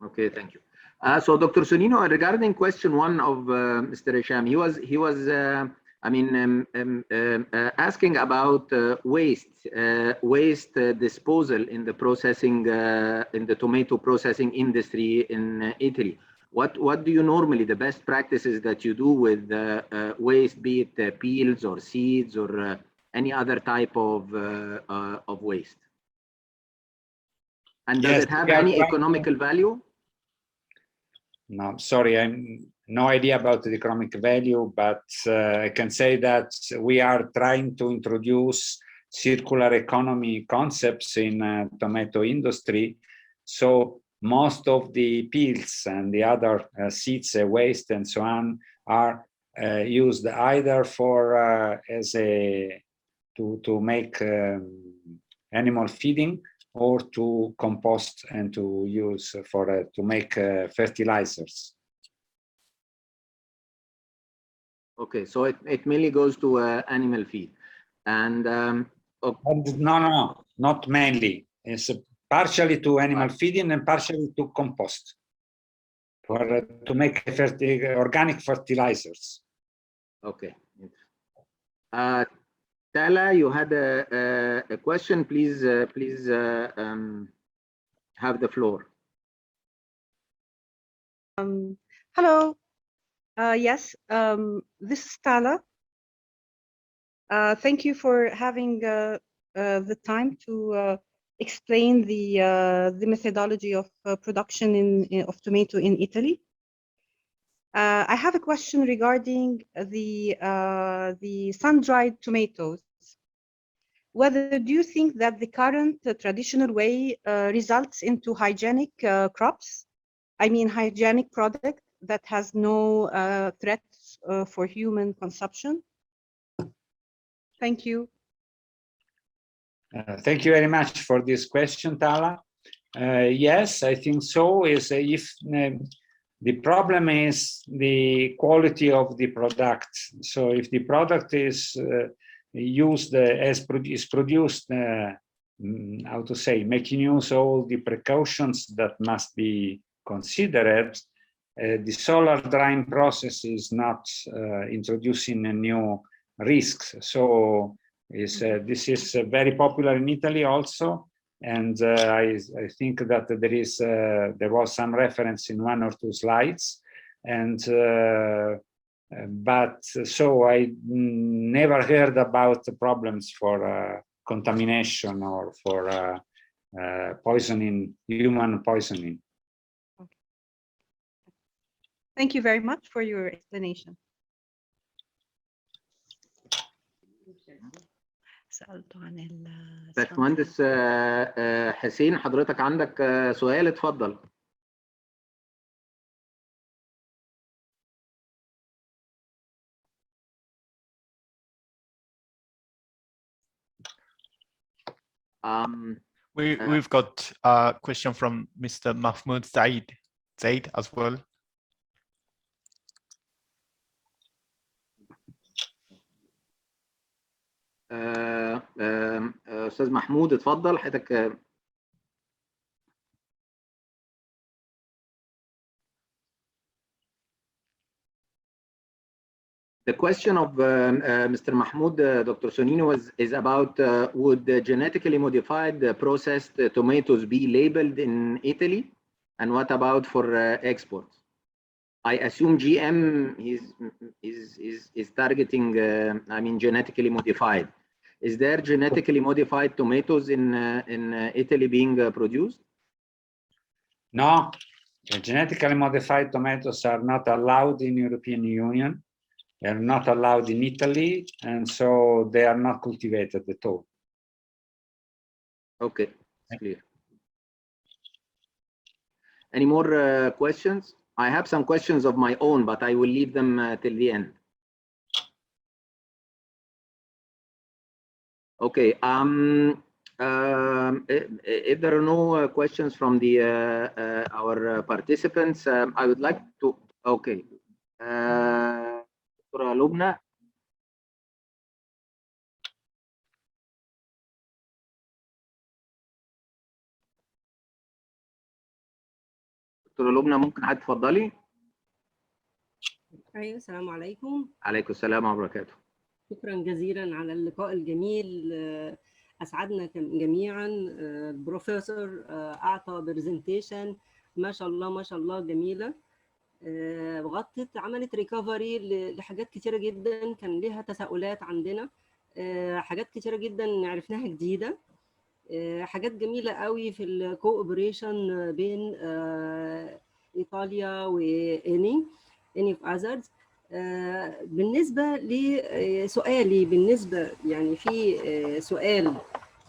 Okay, thank you. So Dr. Sonnino, regarding question one of Mr. Hisham, he was asking about waste disposal in the processing in the tomato processing industry in Italy. What do you normally, the best practices that you do with waste, be it peels or seeds or any other type of waste? And does it have any economical value? No, sorry, I'm no idea about the economic value, but I can say that we are trying to introduce circular economy concepts in tomato industry. So most of the peels and the other seeds, waste and so on are used either for as a to make animal feeding, or to compost and to use for to make fertilizers. Okay, so it mainly goes to animal feed, and no, not mainly. It's partially to animal feeding and partially to compost, for to make organic fertilizers. Okay. Tala, you had a question. Please have the floor. Hello. Yes, this is Tala. Thank you for having the time to explain the methodology of production of tomato in Italy. I have a question regarding the sun-dried tomatoes. Whether do you think that the current traditional way results into hygienic crops? I mean, hygienic product that has no threats for human consumption? Thank you. Thank you very much for this question, Tala. Yes, I think so. Is if the problem is the quality of the product. So if the product is used as produced, how to say, making use of all the precautions that must be considered, the solar drying process is not introducing new risks. So this is very popular in Italy also. And I think that there was some reference in one or two slides, and but so I never heard about the problems for contamination or for poisoning, human poisoning. Okay. Thank you very much for your explanation. سألته عن باشمهندس حسين، حضرتك عندك سؤال؟ اتفضل. We've got a question from Mr. Mahmoud Zaid as well. استاذ محمود اتفضل حضرتك. The question of Mr. Mahmoud, Dr. Sonino, is about would the genetically modified processed tomatoes be labeled in Italy, and what about for exports? I assume GM is targeting, I mean, genetically modified. Is there genetically modified tomatoes in Italy being produced? No, the genetically modified tomatoes are not allowed in European Union. They are not allowed in Italy, and so they are not cultivated at all. Okay, it's clear. Any more questions? I have some questions of my own, but I will leave them till the end. Okay. If there are no questions from the our participants, I would like to. Okay. Dr. Lubna. دكتورة لبنى ممكن حضرتك تفضلي؟ ايوه، السلام عليكم. عليكم السلام ورحمة الله وبركاته. شكرا جزيلا على اللقاء الجميل، اسعدنا جميعا. البروفيسور اعطى برزنتيشن ما شاء الله ما شاء الله جميله، عملت ريكفري لحاجات كتيره جدا كان لها تساؤلات عندنا، حاجات كتيره جدا عرفناها جديده، حاجات جميله قوي في الكوبريشن بين ايطاليا واني اوف اذرز. بالنسبه لسؤالي، بالنسبه يعني في سؤال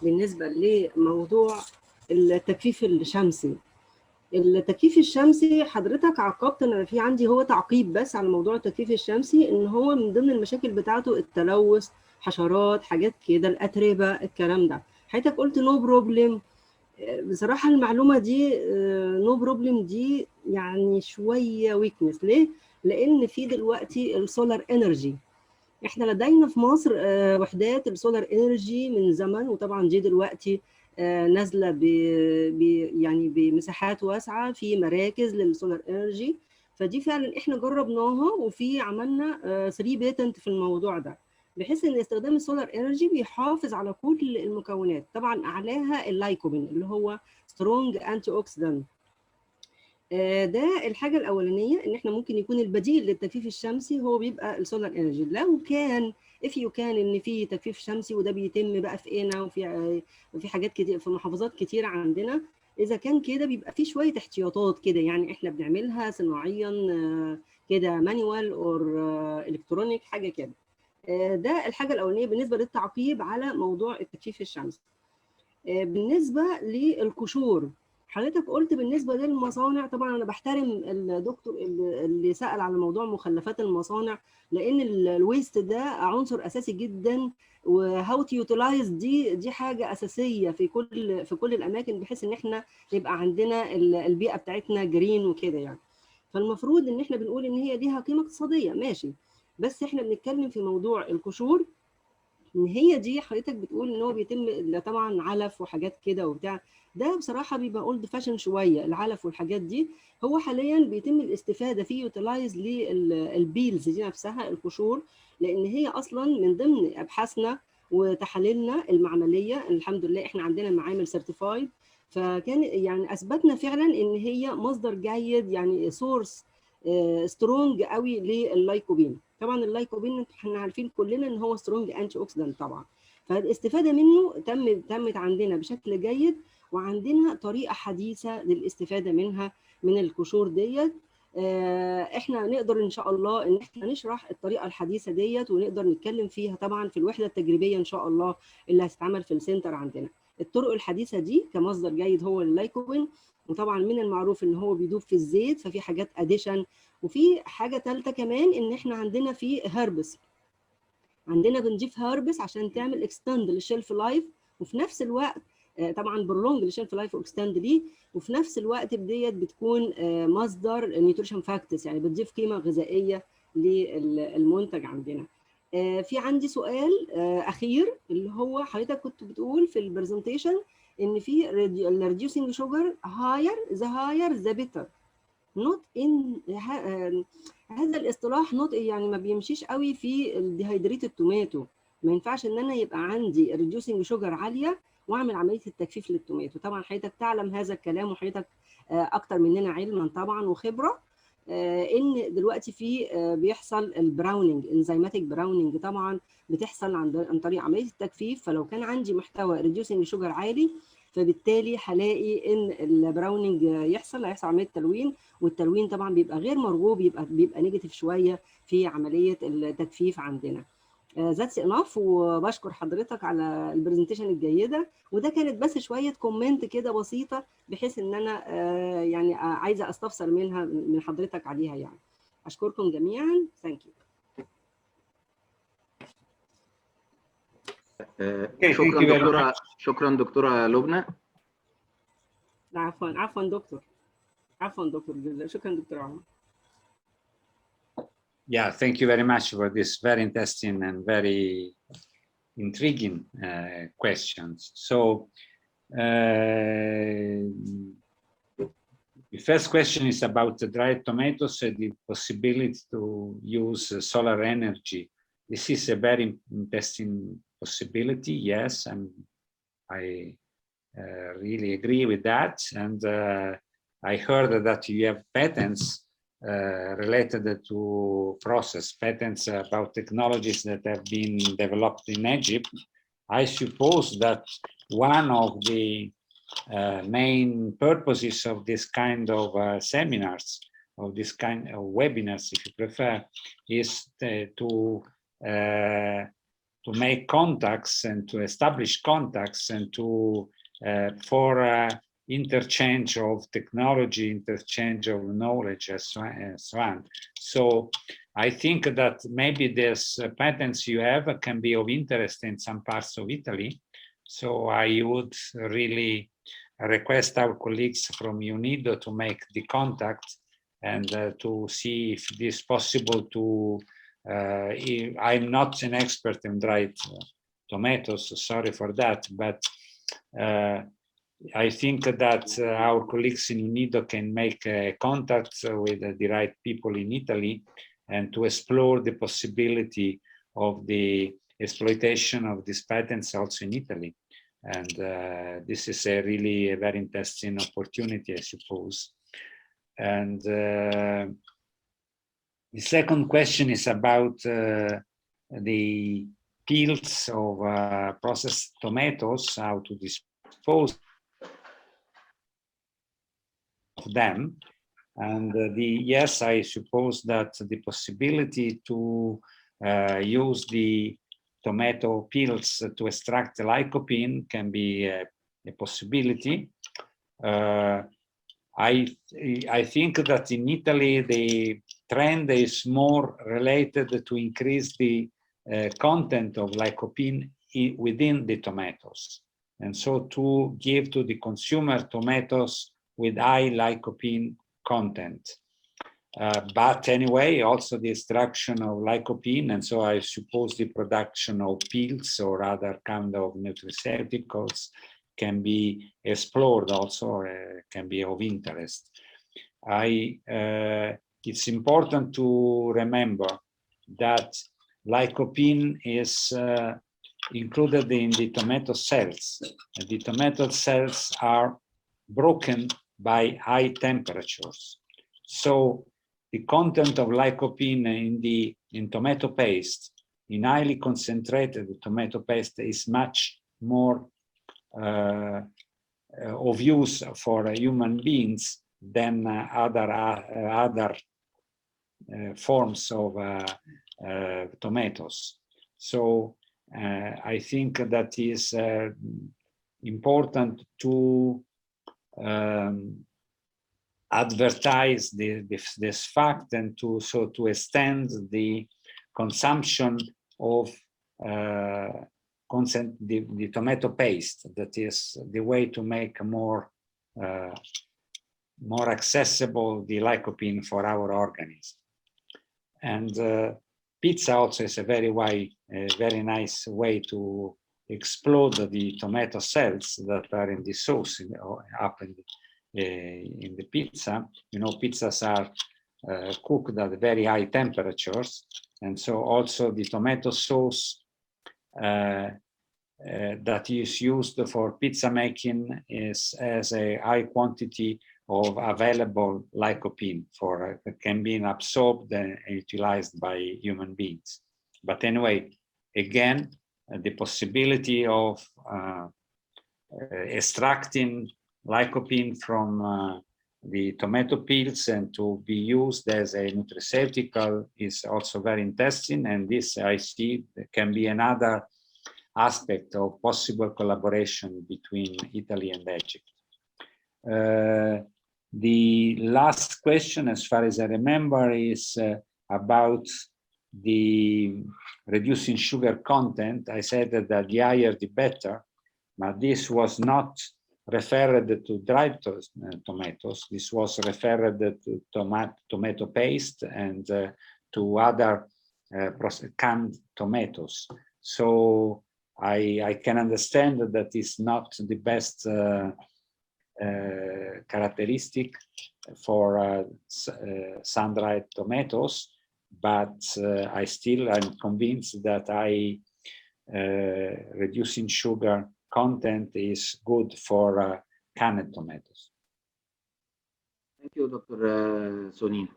بالنسبه لموضوع التجفيف الشمسي. التجفيف الشمسي حضرتك عقبت، انا في عندي هو تعقيب بس على موضوع التجفيف الشمسي، ان هو من ضمن المشاكل بتاعته التلوث، حشرات، حاجات كده، الاتربه، الكلام ده. حضرتك قلت نو بروبلم. بصراحه المعلومه دي نو بروبلم دي يعني شويه ويكنس. ليه؟ لان في دلوقتي السولار انرجي، احنا لدينا في مصر وحدات السولار انرجي من زمن، وطبعا دي دلوقتي نازله يعني بمساحات واسعه في مراكز للسولار انرجي. فدي فعلا احنا جربناها، وفي عملنا 3 بيتنت في الموضوع ده، بحيث ان استخدام السولار انرجي بيحافظ على كل المكونات، طبعا اعلاها اللايكوبين اللي هو سترونج انتي اوكسيدانت. ده الحاجه الاولانيه، ان احنا ممكن يكون البديل للتجفيف الشمسي هو بيبقى السولار انرجي. لو كان ان في تجفيف شمسي، وده بيتم بقى في قنا وفي حاجات كتير في محافظات كتير عندنا، اذا كان كده بيبقى في شويه احتياطات كده، يعني احنا بنعملها صناعيا كده، مانيوال اور الكترونيك حاجه كده. ده الحاجه الاولانيه بالنسبه للتعقيب على موضوع التجفيف الشمسي. بالنسبه للقشور، حضرتك قلت بالنسبه للمصانع، طبعا انا بحترم الدكتور اللي سال على موضوع مخلفات المصانع، لان الويست ده عنصر اساسي جدا، وهاو تو يوتيلايز دي حاجه اساسيه في كل الاماكن، بحيث ان احنا يبقى عندنا البيئه بتاعتنا جرين وكده يعني. فالمفروض ان احنا بنقول ان هي ليها قيمه اقتصاديه، ماشي، بس احنا بنتكلم في موضوع القشور، ان هي دي حضرتك بتقول ان هو بيتم طبعا علف وحاجات كده وبتاع. ده بصراحه بيبقى اولد فاشن شويه، العلف والحاجات دي. هو حاليا بيتم الاستفاده فيه، يوتيلايز للبيلز دي نفسها، القشور، لان هي اصلا من ضمن ابحاثنا وتحاليلنا المعمليه، الحمد لله احنا عندنا معامل سيرتيفايد، فكان يعني اثبتنا فعلا ان هي مصدر جيد، يعني سورس سترونج قوي لللايكوبين. طبعا اللايكوبين احنا عارفين كلنا ان هو سترونج انتي اوكسيدانت طبعا، فالاستفاده منه تمت عندنا بشكل جيد، وعندنا طريقه حديثه للاستفاده منها من القشور ديت. احنا نقدر ان شاء الله ان احنا نشرح الطريقه الحديثه ديت، ونقدر نتكلم فيها طبعا في الوحده التجريبيه ان شاء الله اللي هتتعمل في السنتر عندنا. الطرق الحديثه دي كمصدر جيد هو اللايكوبين، وطبعا من المعروف ان هو بيدوب في الزيت، ففي حاجات اديشن. وفي حاجه ثالثه كمان، ان احنا عندنا في هربس، عندنا بنضيف هربس عشان تعمل اكستند للشيلف لايف، وفي نفس الوقت طبعا برولونج للشيلف لايف واكستند دي، وفي نفس الوقت بديت بتكون مصدر نيوتريشن فاكتس، يعني بتضيف قيمه غذائيه للمنتج عندنا. في عندي سؤال اخير، اللي هو حضرتك كنت بتقول في البرزنتيشن ان في الريديوسينج شوجر هاير ذا better، not in هذا الاصطلاح نطق يعني ما بيمشيش قوي في الديهايدريت التوماتو. ما ينفعش ان انا يبقى عندي ريديوسنج شوجر عاليه واعمل عمليه التجفيف للتوماتو. طبعا حضرتك تعلم هذا الكلام، وحضرتك اكتر مننا علما طبعا وخبره، ان دلوقتي في بيحصل البراوننج، انزيماتيك براوننج طبعا بتحصل عن طريق عمليه التجفيف. فلو كان عندي محتوى ريديوسنج شوجر عالي، فبالتالي هلاقي ان البراوننج هيحصل عمليه تلوين، والتلوين طبعا بيبقى غير مرغوب، بيبقى نيجاتيف شويه في عمليه التجفيف عندنا. ذاتس انف، وبشكر حضرتك على البرزنتيشن الجيده، وده كانت بس شويه كومنت كده بسيطه بحيث ان انا يعني عايزه استفسر منها من حضرتك عليها يعني. اشكركم جميعا. ثانك يو. شكرا دكتوره لبنى. عفوا دكتور. شكرا دكتور عمر. Yeah, thank you very much for this very interesting and very intriguing questions. So the first question is about the dried tomatoes and the possibility to use solar energy. This is a very interesting possibility. Yes, I really agree with that. And I heard that you have patents related to process, patents about technologies that have been developed in Egypt. I suppose that one of the main purposes of this kind of seminars, of this kind of webinars, if you prefer, is to make contacts and to establish contacts and to for interchange of technology, interchange of knowledge, and so on. So I think that maybe these patents you have can be of interest in some parts of Italy. So I would really request our colleagues from UNIDO to make the contact and to see if it is possible to, I'm not an expert in dried tomatoes, sorry for that, but I think that our colleagues in UNIDO can make contact with the right people in Italy and to explore the possibility of the exploitation of these patents also in Italy. And this is really a very interesting opportunity, I suppose. And the second question is about the peels of processed tomatoes, how to dispose of them. And yes, I suppose that the possibility to use the tomato peels to extract the lycopene can be a possibility. I think that in Italy the trend is more related to increase the content of lycopene within the tomatoes, and so to give to the consumer tomatoes with high lycopene content. But anyway, also the extraction of lycopene, and so I suppose the production of peels or other kind of nutraceuticals can be explored also, can be of interest. It's important to remember that lycopene is included in the tomato cells. The tomato cells are broken by high temperatures. So the content of lycopene in tomato paste, in highly concentrated tomato paste, is much more of use for human beings than other forms of tomatoes. So I think that is important to advertise this fact and to extend the consumption of the tomato paste. That is the way to make more accessible the lycopene for our organism. And pizza also is a very nice way to explode the tomato cells that are in the sauce up in the pizza. You know, pizzas are cooked at very high temperatures. And so also the tomato sauce that is used for pizza making has a high quantity of available lycopene can be absorbed and utilized by human beings. But anyway, again, the possibility of extracting lycopene from the tomato peels and to be used as a nutraceutical is also very interesting, and this I see can be another aspect of possible collaboration between Italy and Egypt. The last question, as far as I remember, is about the reducing sugar content. I said that the higher the better, but this was not referred to dried tomatoes. This was referred to tomato paste and to other canned tomatoes. So I can understand that it's not the best characteristic for sun-dried tomatoes, but I'm convinced that reducing sugar content is good for canned tomatoes. Thank you, Dr. Sonin.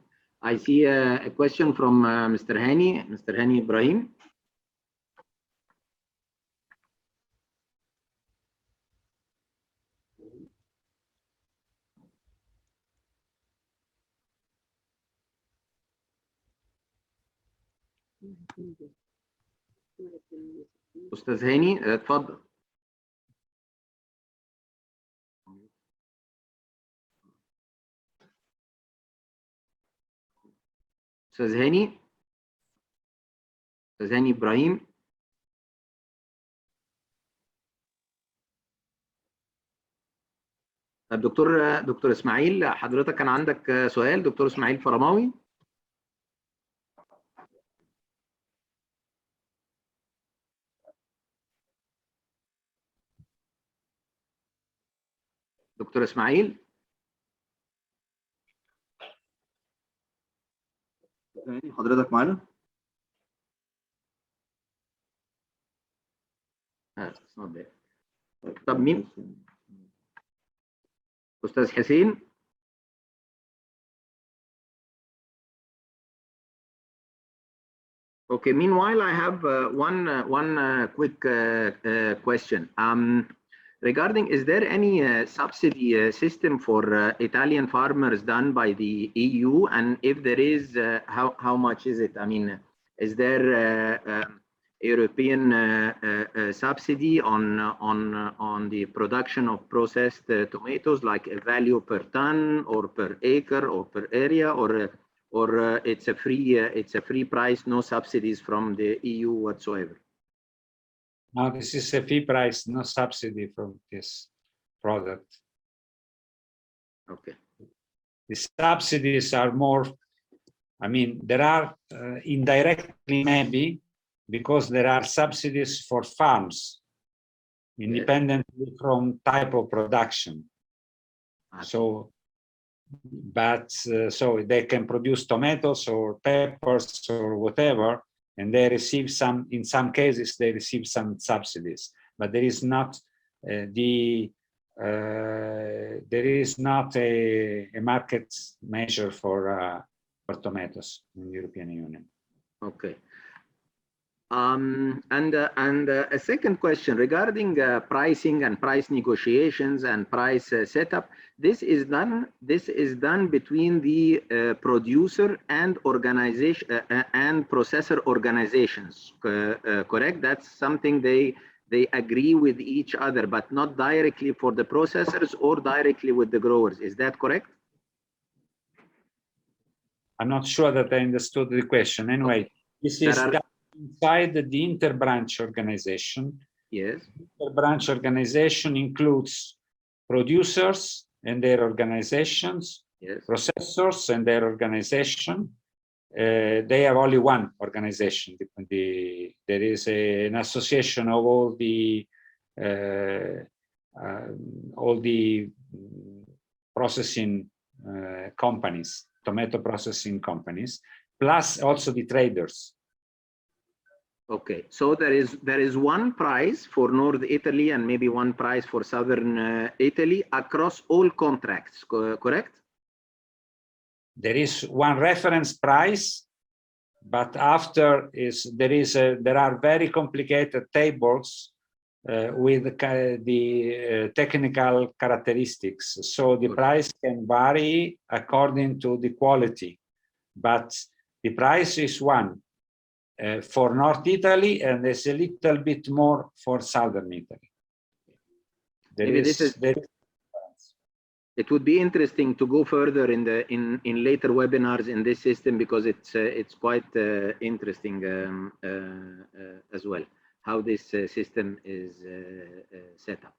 I see a question from Mr. Hani Ibrahim. أستاذ هاني اتفضل. أستاذ هاني إبراهيم. طب دكتور إسماعيل، حضرتك كان عندك سؤال، دكتور إسماعيل فرماوي. دكتور إسماعيل. حضرتك معانا؟ طب مين؟ أستاذ حسين. Okay, meanwhile, I have one quick question. Regarding, is there any subsidy system for Italian farmers done by the EU? And if there is, how much is it? I mean, is there European subsidy on the production of processed tomatoes, like a value per ton or per acre or per area, or it's a free price, no subsidies from the EU whatsoever? No, this is a free price, no subsidy from this product. Okay. The subsidies are more, I mean, there are indirectly maybe, because there are subsidies for farms, independently from type of production. So, but so they can produce tomatoes or peppers or whatever, and they receive some, in some cases, they receive some subsidies, but there is not a market measure for tomatoes in the European Union. Okay. And a second question regarding pricing and price negotiations and price setup. This is done between the producer and organization and processor organizations. Correct? That's something they agree with each other, but not directly for the processors or directly with the growers. Is that correct? I'm not sure that I understood the question. Anyway, this is inside the interbranch organization. Yes. Interbranch organization includes producers and their organizations, yes, processors and their organization. They have only one organization. There is an association of all the processing companies. tomato processing companies, plus also the traders. Okay, so there is one price for North Italy and maybe one price for Southern Italy across all contracts, correct? There is one reference price, but after there are very complicated tables with the technical characteristics. So the price can vary according to the quality, but the price is one for North Italy, and there's a little bit more for Southern Italy. It would be interesting to go further in later webinars in this system, because it's quite interesting as well how this system is set up.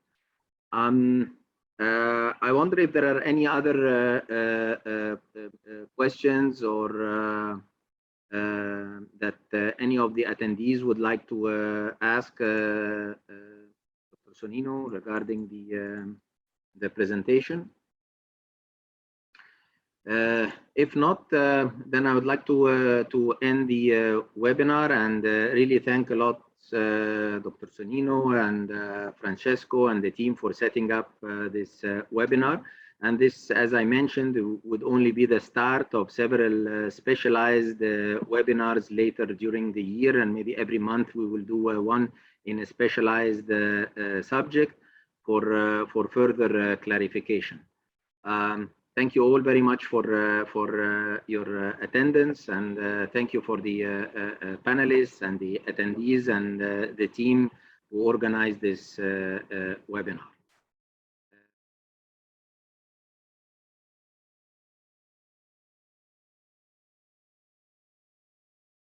I wonder if there are any other questions or that any of the attendees would like to ask Dr. Sonnino regarding the presentation. If not, then I would like to end the webinar and really thank a lot Dr. Sonnino and Francesco and the team for setting up this webinar. And this, as I mentioned, would only be the start of several specialized webinars later during the year, and maybe every month we will do one in a specialized subject for further clarification. Thank you all very much for your attendance, and thank you for the panelists and the attendees and the team who organized this webinar.